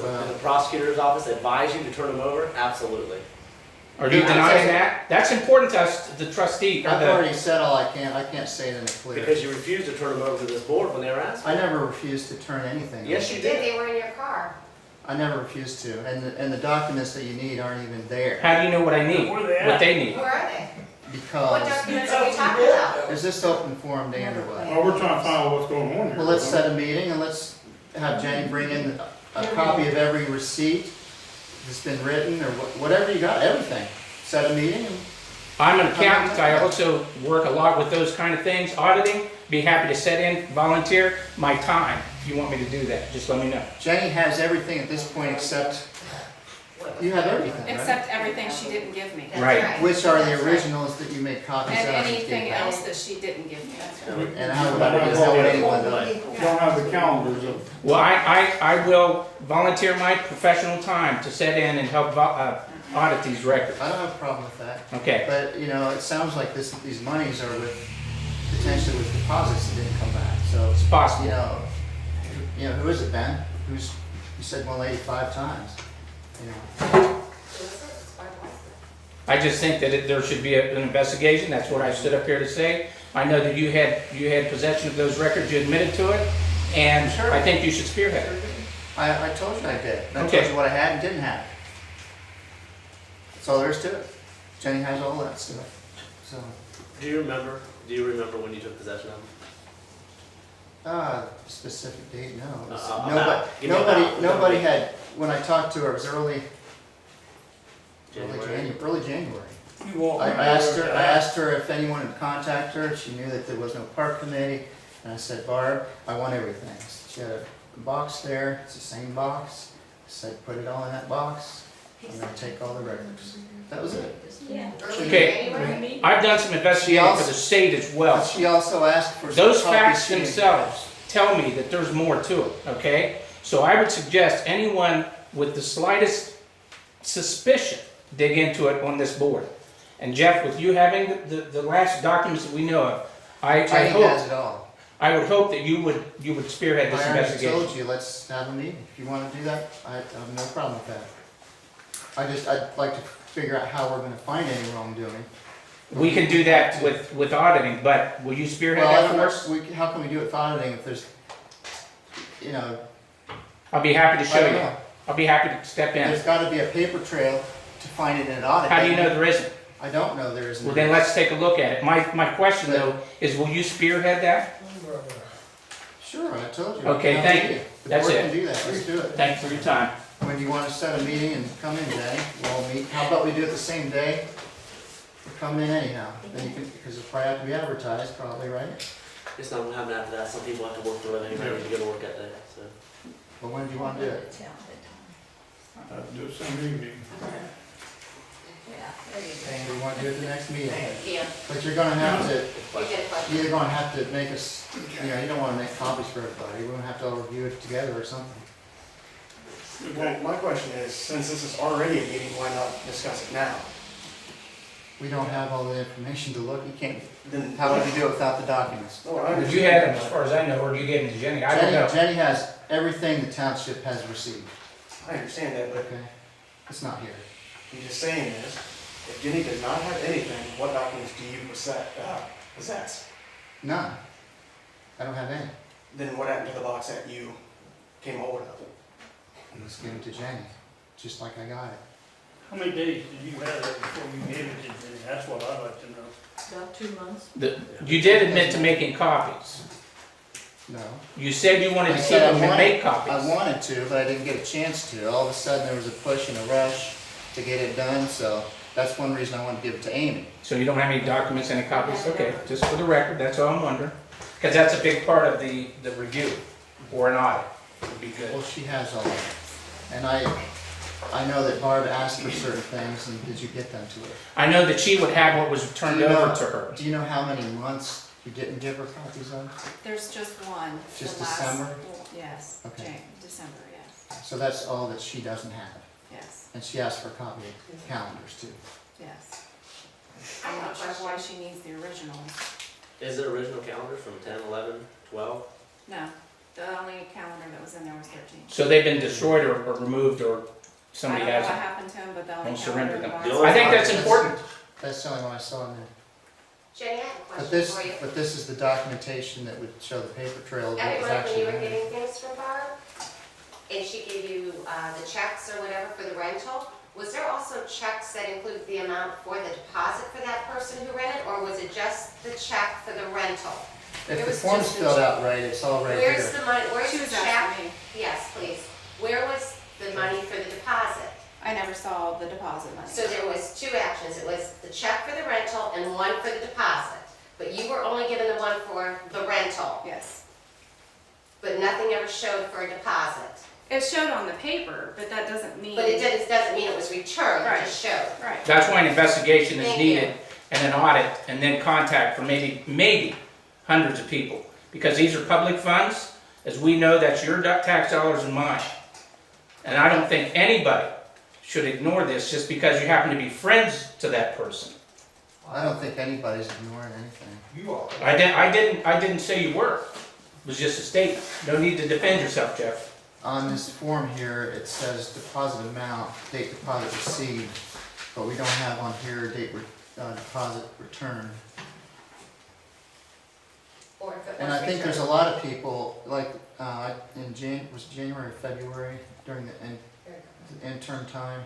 Well- the prosecutor's office advise you to turn them over? Absolutely. Are you denying that? That's important to us, the trustee, or I've the, already said all I can. I can't say it in a clear. Because you refused to turn them over to this board when they were asked. I never refused to turn anything. Yes, over. you did. They were in your car. I never refused to, and the documents that you need aren't even there, how do you know what I need? Where they at? What they need? Where are they? What because, documents are we talking about? is this open forum, Dan, or what? Well, we're trying to find out what's going on here. Well, let's set a meeting and let's have Jenny bring in a copy of every receipt that's been written, or whatever you got, everything. Set a meeting and, I'm an accountant, I also work a lot with those kind of things, auditing, be happy to set in, volunteer my time, if you want me to do that, just let me know. Jenny has everything at this point except You have everything, right? Except everything she didn't give me. That's Right. Which are the That's right. originals that you make copies of? And and anything give back? else that she didn't give me. And how would anyone know? Don't have the calendars of, Well, I will volunteer my professional time to sit in and help audit these records. I don't have a problem with that. Okay, But, you know, it sounds like these monies are potentially with deposits that didn't come back, so, it's possible. you know, who is it, Ben? You said 185 times, you know. I just think that there should be an investigation, that's what I stood up here to say. I know that you had possession of those records, you admitted to it, and Sure. I think you should spearhead it. I told you I did. And I Okay. told you what I had and didn't have. That's all there is to it. Jenny has all that stuff, so. Do you remember when you took possession of them? Specific date, no. It was- Give me about- Nobody had, when I talked to her, it was early January? January. you walk. I asked her if anyone had contacted her, she knew that there was no park committee, and I said, Barb, I want everything. She had a box there, it's the same box, I said, put it all in that box, I'm gonna take all the records. That was it. Yeah. Early Okay. January? I've done some investigating for the state as well. But she also asked for some Those copies facts she didn't themselves tell me that there's more to it, okay? So I would suggest anyone with the slightest suspicion dig into it on this board. And Jeff, with you having the last documents that we know of, I have. Jenny has hope, it all. I would hope that you would spearhead this I already investigation. told you, let's have a meeting. If you wanna do that, I have no problem with that. I'd like to figure out how we're gonna find any wrongdoing. We can do that with auditing, but will you spearhead Well, I that don't for know, us? how can we do it with auditing if there's, you know, I'll be happy to I show don't you. know. I'll be happy to step in. There's gotta be a paper trail to find it in an audit. How do you know there isn't? I don't know there isn't. Well, then let's take a look at it. My question though is, will you spearhead that? Sure, I told you. Okay, I'll thank do you. it. The That's board it. can do that, let's do it. Thanks for your time. When do you wanna set a meeting and come in, Jenny? We'll all meet, how about we do it the same day? Come in anyhow, then you can, because it'll probably have to be advertised, probably, right? It's not gonna happen after that, some people have to work through it, anybody to go to work that day, so. Well, when do you wanna do it? Do some evening. And we wanna do it the next meeting. Yeah, But you're gonna have to, you get a question. you're gonna have to make us, you know, you don't wanna make copies for everybody, we're gonna have to all review it together or something. Well, my question is, since this is already a meeting, why not discuss it now? We don't have all the information to look, you can't, Then how would you do it without the documents? Oh, I Did you have them, as far as I know, or you gave them to Jenny? I don't know. Jenny has everything the township has received, I understand that, but okay? It's not here. I'm just saying is, if Jenny does not have anything, what documents do you possess? None. I don't have any. Then what happened to the box that you came hold of? Let's give it to Jenny, just like I got it. How many days did you have it before you gave it to Jenny? That's what I'd like to know. About 2 months. You did admit to making copies. No. You said you wanted I to keep said I them and wanted- make copies. I wanted to, but I didn't get a chance to. All of a sudden, there was a push and a rush to get it done, so that's one reason I wanted to give it to Amy. So you don't have any documents, any copies? Okay, just for the record, that's all I'm wondering. Because that's a big part of the review, or an audit, would be good. Well, she has all of it. And I know that Barb asked for certain things, and did you get them to her? I know that she would have what was turned Do you know- over to her. Do you know how many months you didn't give her copies of? There's just one. the Just last- December? Yes, Okay. December, yes, So that's all that she doesn't have. yes, And she asked for a copy of calendars too. yes. I I'm have a not sure why question. she needs the originals. Is the original calendar from 10, 11, 12? No, the only calendar that was in there was 13. So they've been destroyed or removed, or somebody I don't know has what them? happened to them, but the only Don't surrender calendar them. that The was. I think that's important. That's the only one I saw in there. Jenny, I have a But question this, for you. but this is the documentation that would show the paper trail of what was Every month when actually you were in there. getting things from Barb, and she gave you the checks or whatever for the rental, was there also checks that included the amount for the deposit for that person who rented, or was it just the check for the rental? If It the was form's just the filled check. out right, it's all right Where's here. the money, where's She the was check? asking me. Yes, please. Where was the money for the deposit? I never saw the deposit money. So there was 2 actions. It was the check for the rental and one for the deposit. But you were only given the one for the rental, Yes, but nothing ever showed for a deposit. It showed on the paper, but that doesn't mean. But it doesn't mean it was returned, it just showed. Right. That's why an investigation is Thank you. needed and an audit and then contact for maybe hundreds of people. Because these are public funds, as we know, that's your tax dollars and mine. And I don't think anybody should ignore this just because you happen to be friends to that person. I don't think anybody's ignoring anything. You are. I didn't say you were. It was just a statement. No need to defend yourself, Jeff. On this form here, it says deposit amount, date deposit received, but we don't have on here date deposit return. Or if it And was I think there's a returned. lot of people, like, was January or February, during the intern time,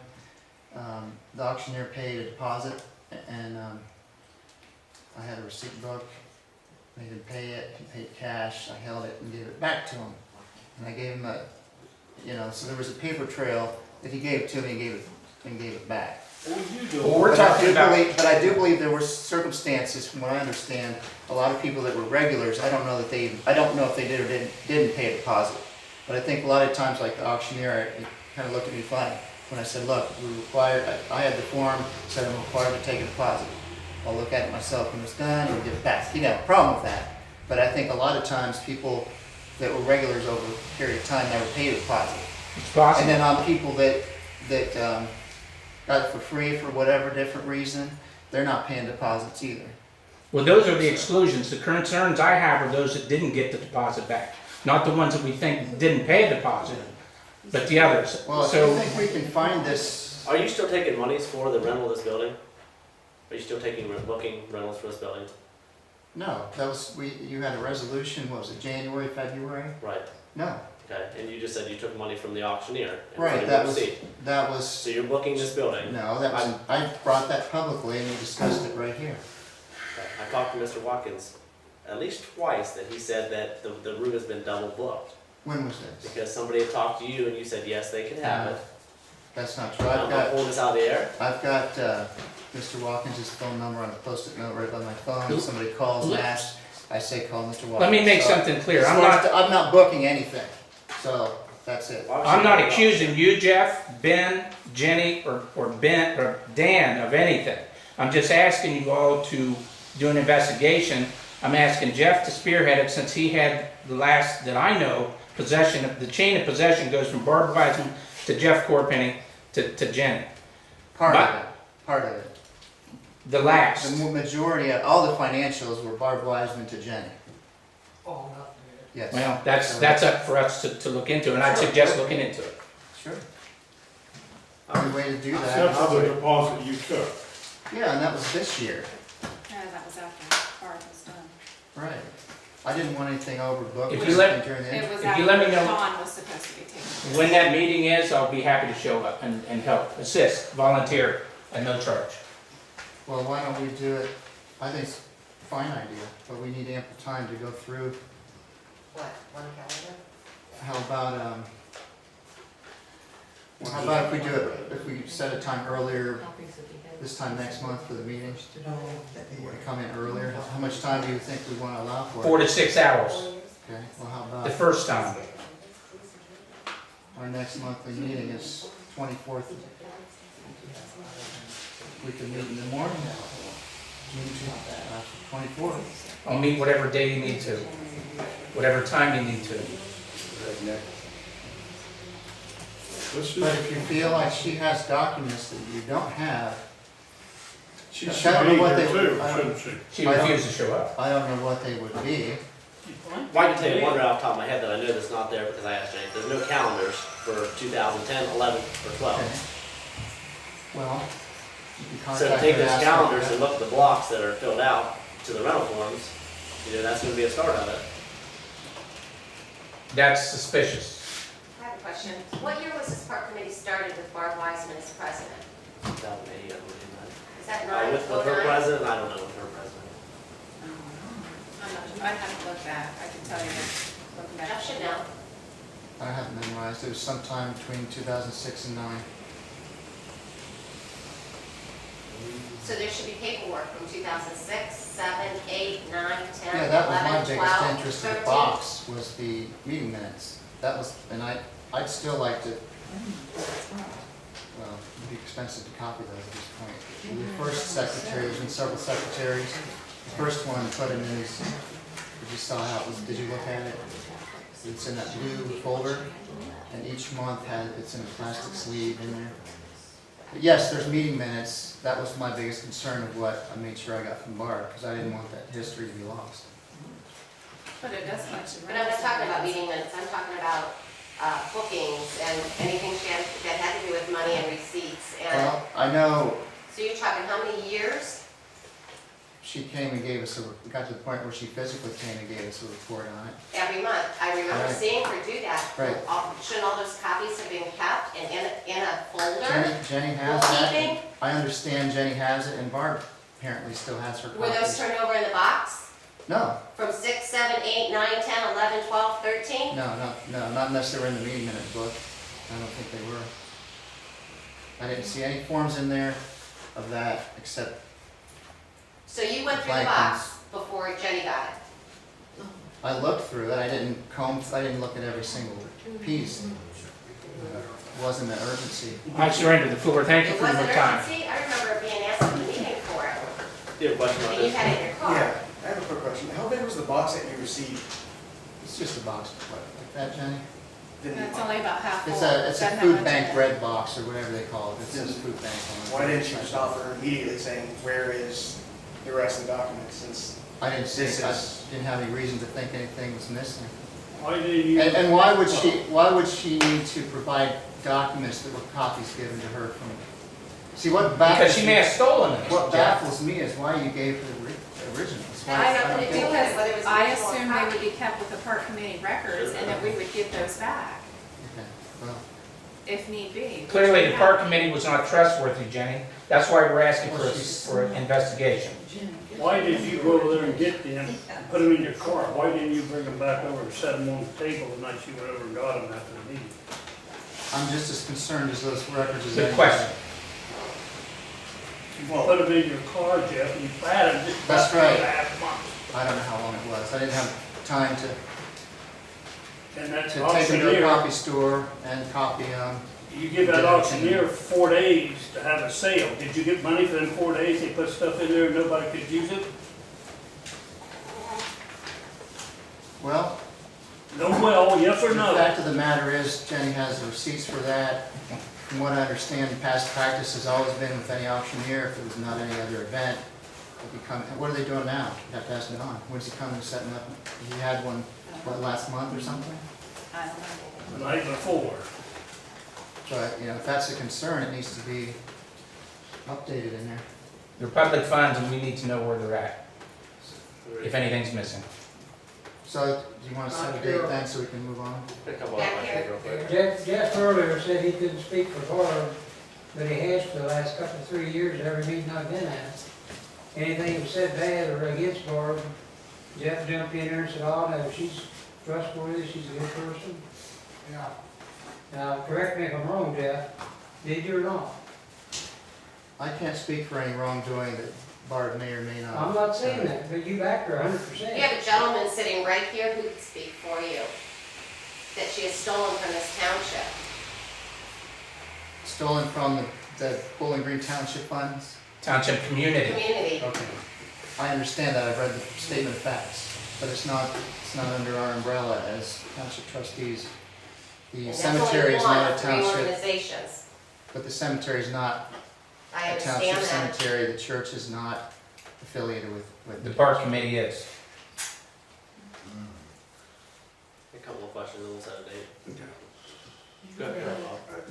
the auctioneer paid a deposit, and I had a receipt book. They didn't pay it, he paid cash, I held it and gave it back to him. And I gave him so there was a paper trail that he gave to me and gave it back. Well, we're talking about, But I do believe there were circumstances, from what I understand, a lot of people that were regulars, I don't know if they did or didn't pay a deposit. But I think a lot of times, like the auctioneer, he kind of looked at me funny when I said, look, we're required, I had the form, said I'm required to take a deposit. I'll look at it myself when it's done and give it back. He didn't have a problem with that. But I think a lot of times people that were regulars over a period of time never paid a deposit. it's possible. And then on people that got it for free for whatever different reason, they're not paying deposits either. Well, those are the exclusions. The concerns I have are those that didn't get the deposit back. Not the ones that we think didn't pay a deposit, but the others. Well, if you think we can find this, Are you still taking monies for the rental of this building? Are you still booking rentals for this building? no, you had a resolution, what was it, January, February? Right, No, okay, and you just said you took money from the auctioneer. And right, put it in that the was, receipt. So you're booking this building. no, I brought that publicly and we discussed it right here. Okay, I talked to Mr. Watkins at least twice that he said that the room has been double booked. When was this? Because somebody had talked to you and you said, yes, they can have it. That's not true. I'm not pulling this out of the air. I've got Mr. Watkins' phone number on a post-it note right by my phone. If somebody calls and asks, I say call Mr. Watkins. Let me make So, something clear. I'm not booking anything, so that's it. I'm not accusing you, Jeff, Ben, Jenny, or Ben, or Dan of anything. I'm just asking you all to do an investigation. I'm asking Jeff to spearhead it since he had the last, that I know, possession of, the chain of possession goes from Barb Wiseman to Jeff Corpenny to Jenny. Part of it. The last. The majority of, all the financials were Barb Wiseman to Jenny. Oh, not there. Yes. Well, that's up for us to look into, and I'd suggest looking into it. Sure. Only way to do Except that. for the deposit you took. Yeah, and that was this year. Yeah, that was after Barb was done. Right. I didn't want anything overbooked. If you let- during the It was If you let me after know- Dawn was supposed to be taken. When that meeting is, I'll be happy to show up and help, assist, volunteer, at no charge. Well, why don't we do it, I think it's a fine idea, but we need ample time to go through. What, one calendar? How about if we do it, if we set a time earlier, this time next month for the meeting? Want to come in earlier? How much time do you think we want to allow for it? 4 to 6 hours, Okay, well, how the about, first time. our next monthly meeting is 24th. We can meet in the morning, June 24th. I'll meet whatever day you need to, whatever time you need to. Let's But just, if you feel like she has documents that you don't have, she I should don't be know what here they- too, I don't- shouldn't she? She refused to show up. I don't know what they would be. Well, I can tell you one right off the top of my head that I know that's not there because I asked Jake. There's no calendars for 2010, 11, or 12. Okay. Well, you can So to contact take her and those ask her. calendars and look at the blocks that are filled out to the rental forms, that's going to be a start of it. That's suspicious. I have a question. What year was this park committee started with Barb Wiseman as president? 2008, I believe. Is that With her 909? president, I don't know with her president. I'd have to look back, I can tell you, looking back. Jeff should know. I haven't memorized. It was sometime between 2006 and 2009. So there should be paperwork from 2006, 7, 8, 9, 10, Yeah, that was my 11, biggest 12, interest in the 13. box, was the meeting minutes. That was, and I I'd still like to, well, it'd be expensive to copy those at this point. The first secretary, there's been several secretaries. The first one put in his, you just saw how it was, did you look at it? It's in that blue folder, and each month it's in a plastic sleeve in there. But yes, there's meeting minutes. That was my biggest concern of what I made sure I got from Barb, because I didn't want that history to be lost. But it does mention. But I'm not talking about meeting minutes, I'm talking about bookings and anything that had to do with money and receipts. And Well, I know so you're talking how many years? she came and gave us we got to the point where she physically came and gave us a report on it. Every month. I remember Right. seeing her do that. Right. Shouldn't all those copies have been kept and in a folder? Jenny has that. Bookkeeping? I understand Jenny has it, and Barb apparently still has her Were those copies. turned over in the box? No, From 6, 7, 8, 9, 10, 11, 12, 13? no, not unless they were in the meeting minute book. I don't think they were. I didn't see any forms in there of that, except So you went through the Blank box before Jenny got it? I looked through it. I didn't look at every single piece. It wasn't an urgency. I surrender the floor. Thank you It for your wasn't time. urgency? I remember it being asked at the meeting for it. Do you have a question about And you this? had it in your car. Yeah, I have a quick question. How big was the box that you received? It's just a box, like that, Jenny? It's only about half full. It's a Doesn't have food much bank in it. bread box, or whatever they call it. It says food bank on it. Why didn't you stop her immediately saying, where is the rest of the documents, since I didn't see This it. I is- didn't have any reason to think anything was missing. Why didn't you? And why would she need to provide documents that were copies given to her from? See, what Because baffles she me, may have stolen them. what baffles me is why you gave her the originals. Why- I know, but don't it get didn't- Because whether it was I original or assume they would copy. be kept with the park committee records and that we would give those back Okay, well, if need be. Clearly, the park committee was not trustworthy, Jenny. That's why we're asking Well, for an investigation. Why did you go over there and get them, and put them in your car? Why didn't you bring them back over and set them on the table the night you went over and got them after the meeting? I'm just as concerned as those records as Good anybody. question. You put them in your car, Jeff, and you had them just That's about right. 2.5 months. I don't know how long it was. I didn't have time to And that take them to a auctioneer, copy store and copy them. you give that auctioneer 4 days to have a sale. Did you get money for them 4 days? They put stuff in there and nobody could use it? Well, No well, yes or the no? fact of the matter is, Jenny has the receipts for that. From what I understand, past practice has always been with any auctioneer, if it was not any other event, it'd be coming, what are they doing now? You have to ask Don. When's he coming, setting up? He had one, what, last month or something? I don't know. The night before. But, if that's a concern, it needs to be updated in there. They're public funds, and we need to know where they're at, if anything's missing. So, do you want to set a date then, so we can move on? A couple of Back questions here. real quick. Jeff earlier said he couldn't speak for Barb, but he has for the last couple, 3 years, every meeting I've been at. Anything was said bad or against Barb, Jeff jumped in there and said, oh, no, she's trustworthy, she's a good person. Yeah. Now, correct me if I'm wrong, Jeff, did you or not? I can't speak for any wrongdoing that Barb may or may not. I'm not saying that, but you backed her 100%. You have a gentleman sitting right here who could speak for you, that she has stolen from this township. Stolen from the Bowling Green Township funds? Township community. Community. Okay. I understand that, I've read the statement of facts, but it's not under our umbrella as township trustees. The And that's cemetery is only not one a of 3 township, organizations. but the cemetery is not I a understand township that. cemetery, the church is not affiliated with. The park committee is. A couple of questions, and we'll set a date. Go ahead,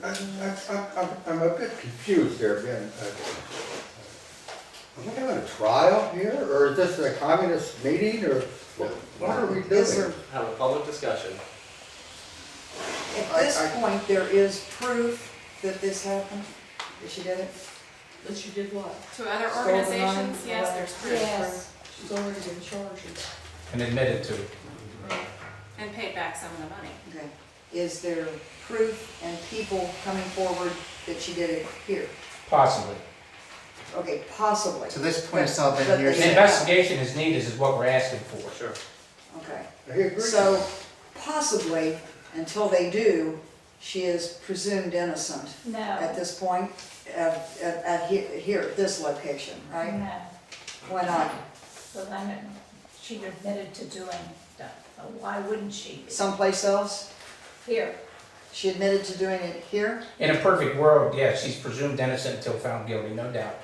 Bob. I'm a bit confused there, Ben. Are we having a trial here, or is this a communist meeting, or what are we doing? Have a public discussion. At this point, there is proof that this happened, that she did it. That she did what? To other Stolen organizations, money, yes, there's proof. Yes, she's already been charged. And admitted to. And paid back some of the money. Okay. Is there proof and people coming forward that she did it here? Possibly. Okay, possibly. To this point, it's all But been they An hearsay. said- investigation is needed, is what we're asking for. Sure. Okay. I agree. So possibly, until they do, she is presumed innocent No, at this point, here, at this location, right? no, Why not? but I mean, she admitted to doing that, so why wouldn't she be? Someplace else? Here, She admitted to doing it here? In a perfect world, yes, she's presumed innocent until found guilty, no doubt.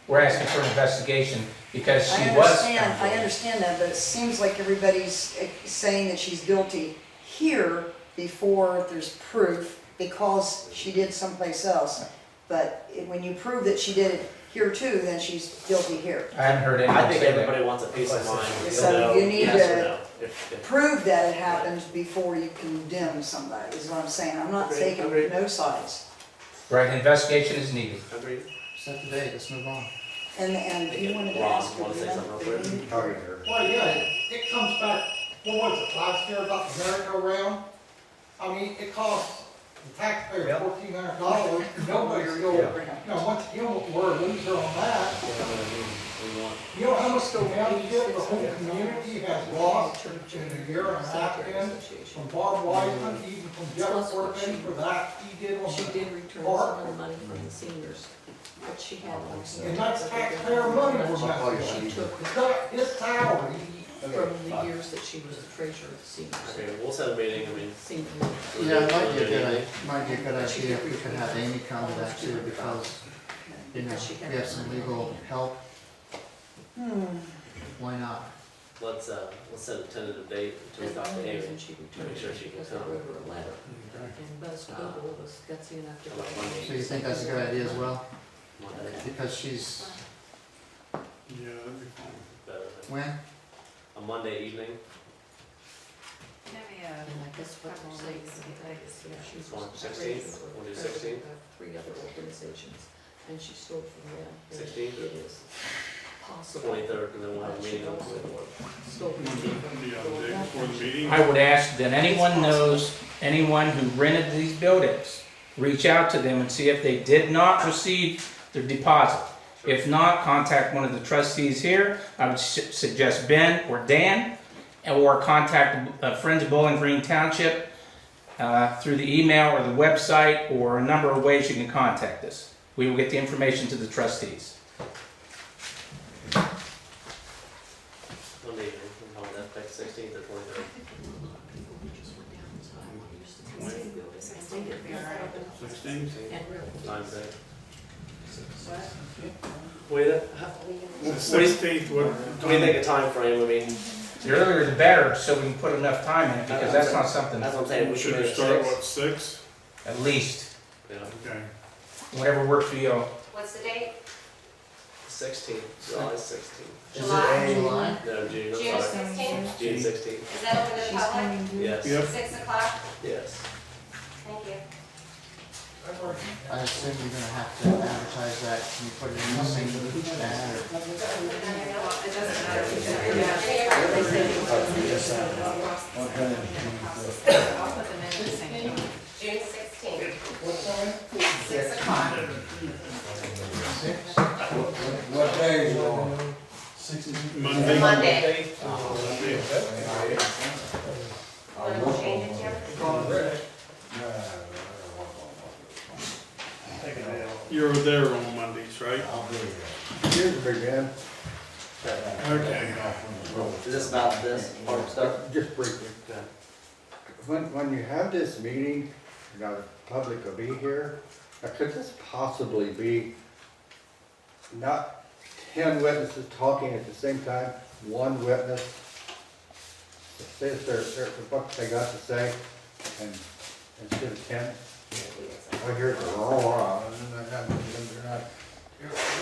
We're asking for an investigation because she was found I guilty. understand that, but it seems like everybody's saying that she's guilty here before there's proof because she did someplace else. But when you prove that she did it here too, then she's guilty here. I haven't heard I anyone think say that. everybody wants a peace of mind. So They'll know you need yes or to no. If- Prove that it happened before you condemn somebody, is what I'm saying. I'm not Agreed, taking agreed. no sides. Right, an investigation is needed. Agreed. Set the date, let's move on. And you wanted to Ron, ask wanna say her, something real quick? Target her. Well, yeah, it comes back, what was it, last year about the merry-go-round? I mean, it costs the taxpayer $1,400, nobody's going, once you know, we're a loser on that. You know how much the township, the whole community has lost in a year and a half in, from Bob Wiseman, even from Jeff Worthing for that he did on She the did return park. some of the money from the seniors, but she had one. And that's taxpayer money we're messing She with. took It's not his salary. from the years that she was the treasurer of the seniors. Okay, we'll set a meeting, I mean. Senior. Yeah, it might be a good idea if we could have Amy come to that too, because, you know, we have some legal help, why not? Let's set a tentative date until we talk to Amy. And she returned. Make sure she can Because I come. wrote her a letter, and Buzz Goble was gutsy enough to. How about Monday? So you think that's a good idea as well? Monday, Because she's, Yeah, that'd be fine. better when? than a Monday evening. maybe, And I guess what they're saying is, yeah, she's. On 16th? We'll do 16th? 3 other organizations, and she stole from them. And 16th? It is possible. 23rd, and then we'll have a that she meeting on the also 24th. stole from Monday, them. the day before the meeting. I would ask that anyone knows, anyone who rented these buildings, reach out to them and see if they did not receive their deposit. If not, contact one of the trustees here. I would suggest Ben or Dan, or contact Friends of Bowling Green Township through the email or the website, or a number of ways you can contact us. We will get the information to the trustees. Monday evening, we'll hold that, like 16th or 23rd. Sixteen? Time today. what? What do you think? Sixteenth, what? What do you think of time frame? I mean, The earlier the better, so we can put enough time in it, because that's not something, that's what I'm saying, we should Should do we it start, at 6. what, 6? at least, Yeah, Okay. whatever works for you. What's the date? 16th, July 16th. July? July? No, June, I'm June sorry. 16th? June 16th, Is that open to the public? yes. Yep. 6 o'clock? Yes. Thank you. I assume you're gonna have to advertise that, can you put it in the same ad or? It doesn't matter. I'll put them in at the same time. June 16th. 6 o'clock. What day is it on? Monday? Monday. Monday. Want to change it, Jim? You're there on Mondays, right? Here's the big man. Okay. Is this about this park stuff? Just briefly. Okay. When you have this meeting, you know, the public will be here, could this possibly be not 10 witnesses talking at the same time, one witness says what they got to say, and instead of 10? I hear the roar, and they're not.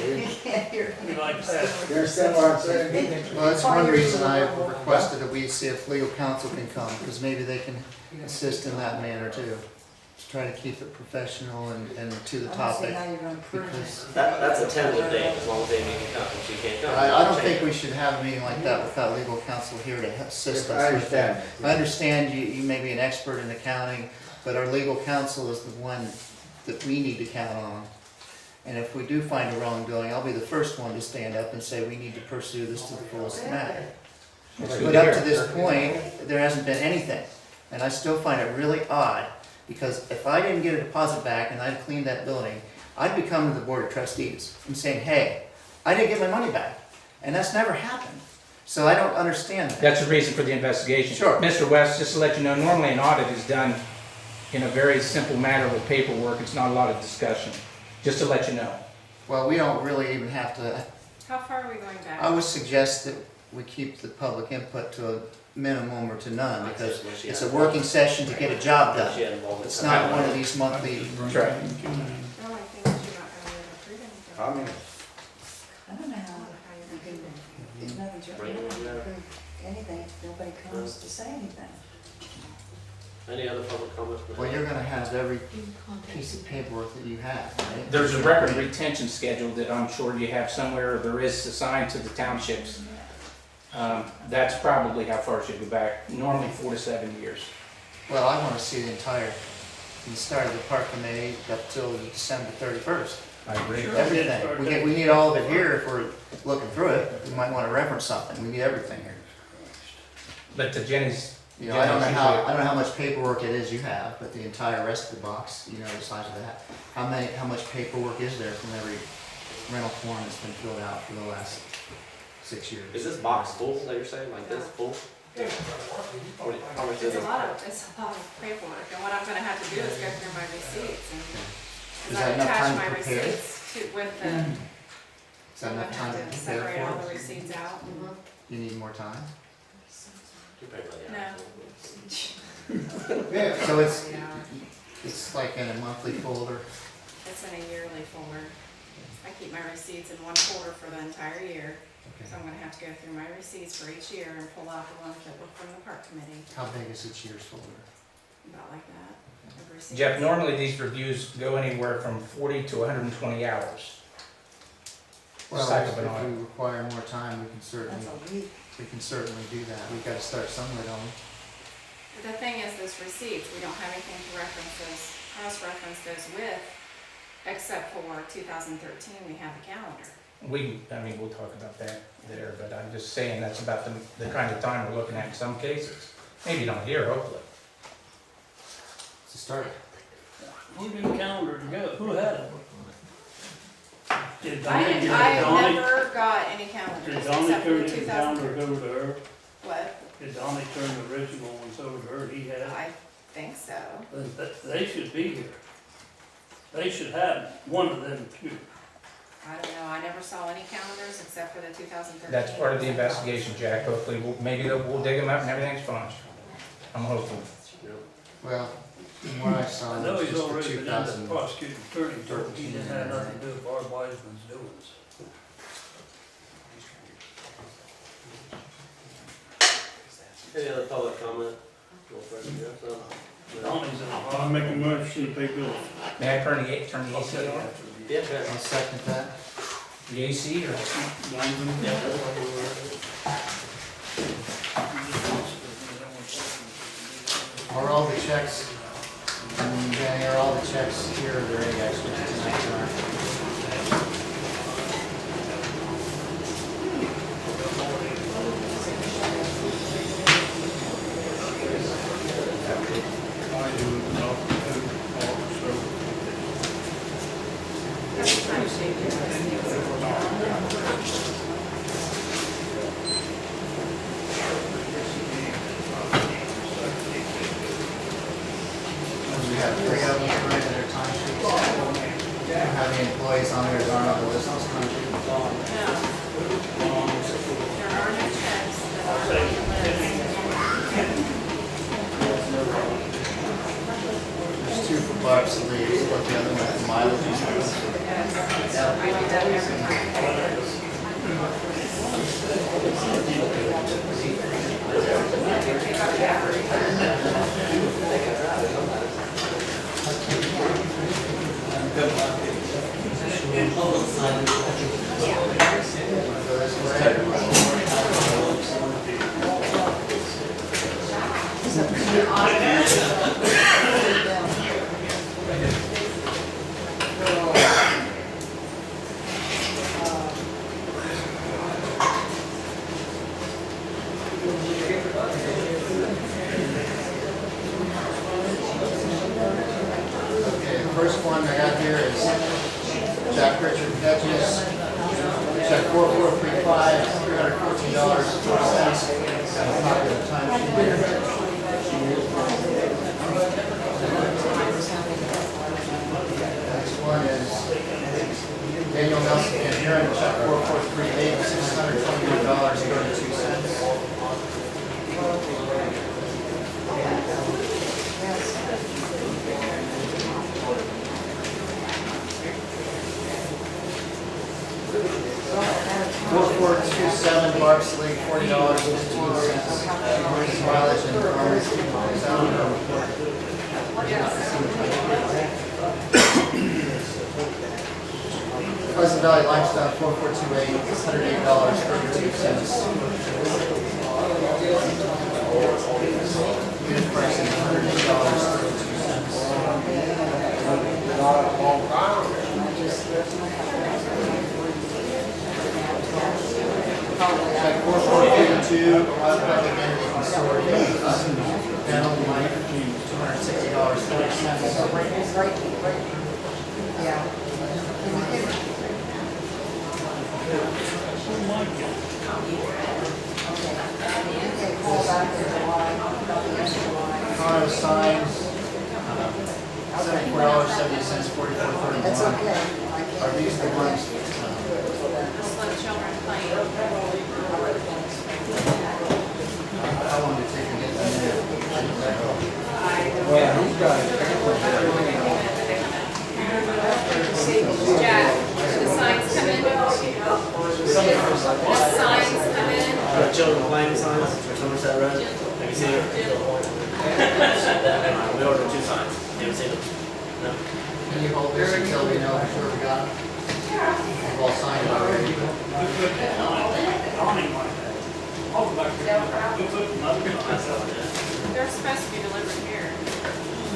You can't hear. We like that. You understand what I'm saying? Well, that's one reason I requested that we see if legal counsel can come, because maybe they can assist in that manner too. To try to keep it professional and to the I don't see topic. how you're gonna prove it. Because That's a tentative date, as long as Amy can come, if she can't come. I don't think we should have a meeting like that without legal counsel here to assist us I with that. understand. I understand you may be an expert in accounting, but our legal counsel is the one that we need to count on. And if we do find a wrongdoing, I'll be the first one to stand up and say we need to pursue this to the fullest matter. But up to this point, there hasn't been anything. And I still find it really odd Because if I didn't get a deposit back and I'd cleaned that building, I'd be coming to the Board of Trustees and saying, hey, I didn't get my money back. And that's never happened. So I don't understand that. That's the reason for the investigation. Sure. Mr. West, just to let you know, normally an audit is done in a very simple matter with paperwork. It's not a lot of discussion, just to let you know. Well, we don't really even have to, How far are we going back? I would suggest that we keep the public input to a minimum or to none, because it's a working session to get a job done. It's not one of these monthly. That's right. The only thing is you're not gonna approve anything. I mean, I don't know how you can, if nothing's Bring it in there. approve anything, if nobody comes to say anything. Any other public comments? Well, you're gonna have every piece of paperwork that you have, right? There's a record retention schedule that I'm sure you have somewhere, or there is assigned to the townships. That's probably how far it should go back, normally 4 to 7 years. Well, I wanna see the entire, from the start of the park committee up till December 31st. I agree. Sure. Everything. We need all of it here if we're looking through it. We might wanna reference something. We need everything here. But to Jenny's, You know, I don't know how much paperwork it is you have, but the entire rest of the box, you know, the size of that. How much paperwork is there from every rental form that's been filled out for the last 6 years? Is this box full that you're saying, like this full? How much is It's a it? lot of paperwork, and what I'm gonna have to do is go through my receipts, and, Is cause that I enough attach time my to prepare? receipts to, with the, Is that I'm enough gonna time to have to prepare separate all for the it? receipts out. You need more time? You pay by the No. hour. Yeah, So it's, Yeah. it's like in a monthly folder. It's in a yearly folder. I keep my receipts in one folder for the entire year, so I'm gonna have to go through my receipts for each year and pull out the ones that were from the park committee, How big is each year's folder? about like that, of receipts. Jeff, normally these reviews go anywhere from 40 to 120 hours. Well, Type if of an we audit. require more time, That's a week. we can certainly do that. We've gotta start somewhere, don't we? The thing is, this receipts, we don't have anything to reference those, cross-reference those with, except for 2013, we have the calendar. We'll talk about that there, but I'm just saying that's about the kind of time we're looking at in some cases. Maybe not here, hopefully. It's a start. Who did the calendar to go? Who had it? Did I Donnie didn't, give I it Donnie? never got any calendars, Did Donnie except for turn the his calendar 2000. over to her? What? Did Donnie turn the original ones over to her? He had? I think so. Then they should be here. They should have one of them too. I don't know, I never saw any calendars except for the 2013. That's part of the investigation, Jack. Hopefully, we'll dig them up and everything's fine. I'm hopeful. Well, from what I saw, I it know was he's just the already been in the 2000. prosecuting attorney, told he didn't have nothing to do with Barb Wiseman's doings. Any other public comment? Go for it, Jeff. Donnie's in the I'll make a motion to pay bills. May I turn the AC on? Yeah, sure. I'll second that. The AC or? Are all the checks, Danny, are all the checks here, or they're any extras tonight, tonight? Every time she did We have 3 of them tonight in their time sheets. We don't have any Next one is Daniel Nelson and Aaron, check 4438, $621.32. Four four two seven Barks Lake, $40.15. Mileage and Pleasant Valley Limestone, 4428, $108.32. Unit pricing, Check 4452, Ohio Public Entity Consortium, panel light, $260.40. Yeah. Okay, call back in July, Toronto signs, $74.70, 4431. that's okay. Are these the ones? Just let children play. How long did it take to get them there? Well, he's got it. Jack, the signs come in. The signs come in. Children playing signs, Somerset Road. Have you seen it? We ordered 2 signs. You haven't seen them? No? Can you hold this until we know for sure we got them? We've all signed it already. They're supposed to be delivered here.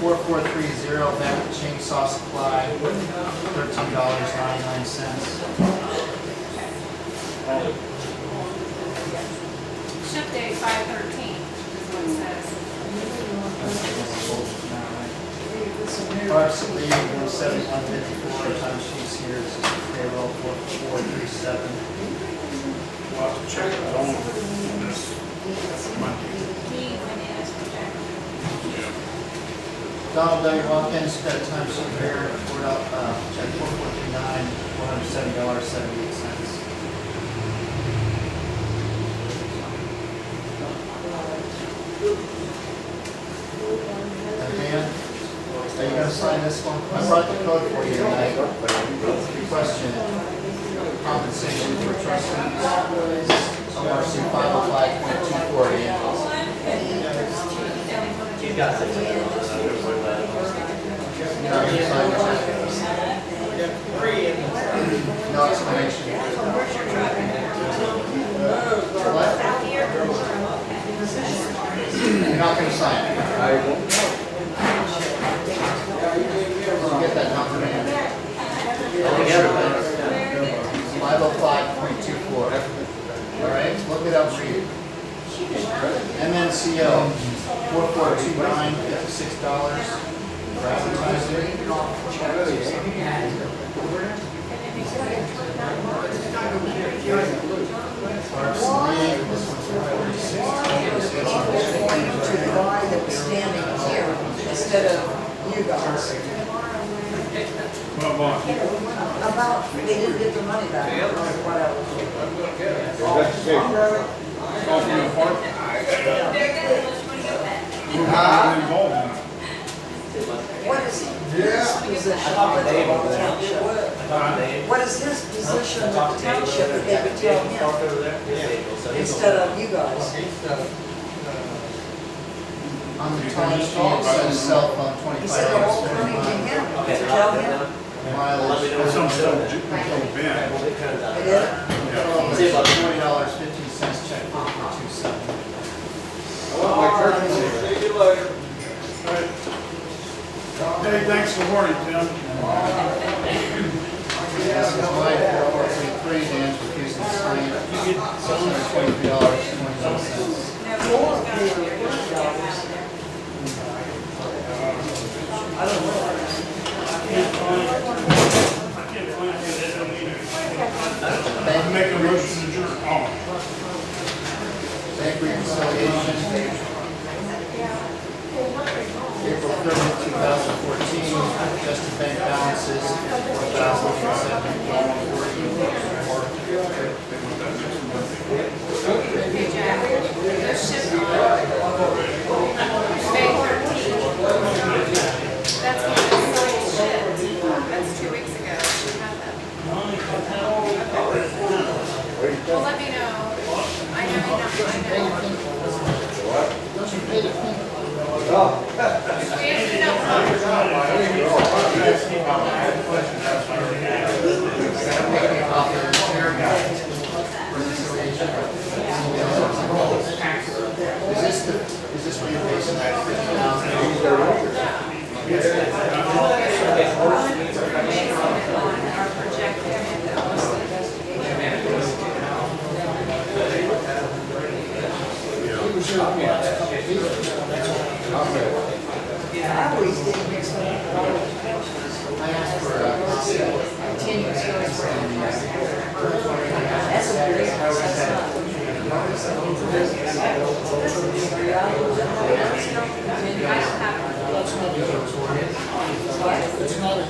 4430 Beck Chainsaw Supply, $13.99. Ship date 5/13 is what it says. Parks and League, 17154, time sheets here, this is payroll, 4437. We'll have to check it on this Monday. He went in as projected. Yeah. Donald W. Watkins, got a time sheet here, check 4439, $470.78. Dan, are you gonna sign this one? I brought the code for you tonight. Question, compensation for trustees, ORC 505.24. You've got 6 minutes. No explanation. What? You're not gonna sign it? I won't. We'll get that number in. Everybody. 505.24. All right, look it up, read it. MNCO, 4429, $56 for advertising. Parks and League, this one's for 46. To the guy that was standing here instead of you guys. Well, Mark, About, they didn't get their money back, or whatever. off in the park. We're not involved in it. What is his position with the township? What is his position with the township that they would tell him instead of you guys? On the time sheet, it says cell phone, He 25 said the hours, whole county to 31 him, to tell him. mileage. There's some stuff, Ben. They did? See about $40.15, check 4427. Hey, thanks for warning, Tim. This is my 4433, Dan's refusing to sign it. $623.21. I don't know. I can't find it. I can't find it. Make a motion to adjourn. Is this where you're basing that 50,000? I always did mix them up. I asked for a copy of Continuous goes for That's a very, that's not. It's not a,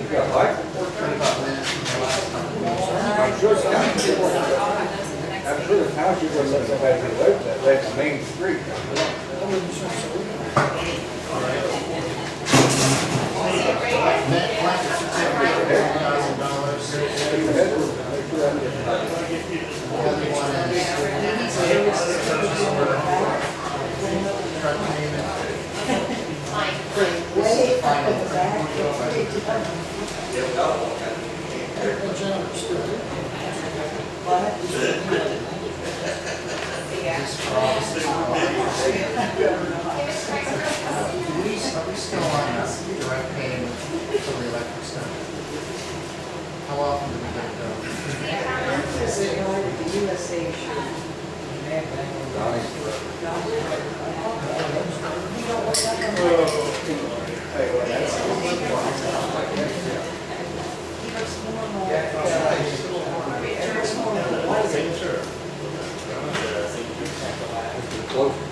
You got life? I'm sure the township wouldn't let somebody live that, that's the main street. Are we still on direct payment for the electric stuff? How often do we get it done? Is it going to the USA shirt?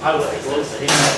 I would close the hearing.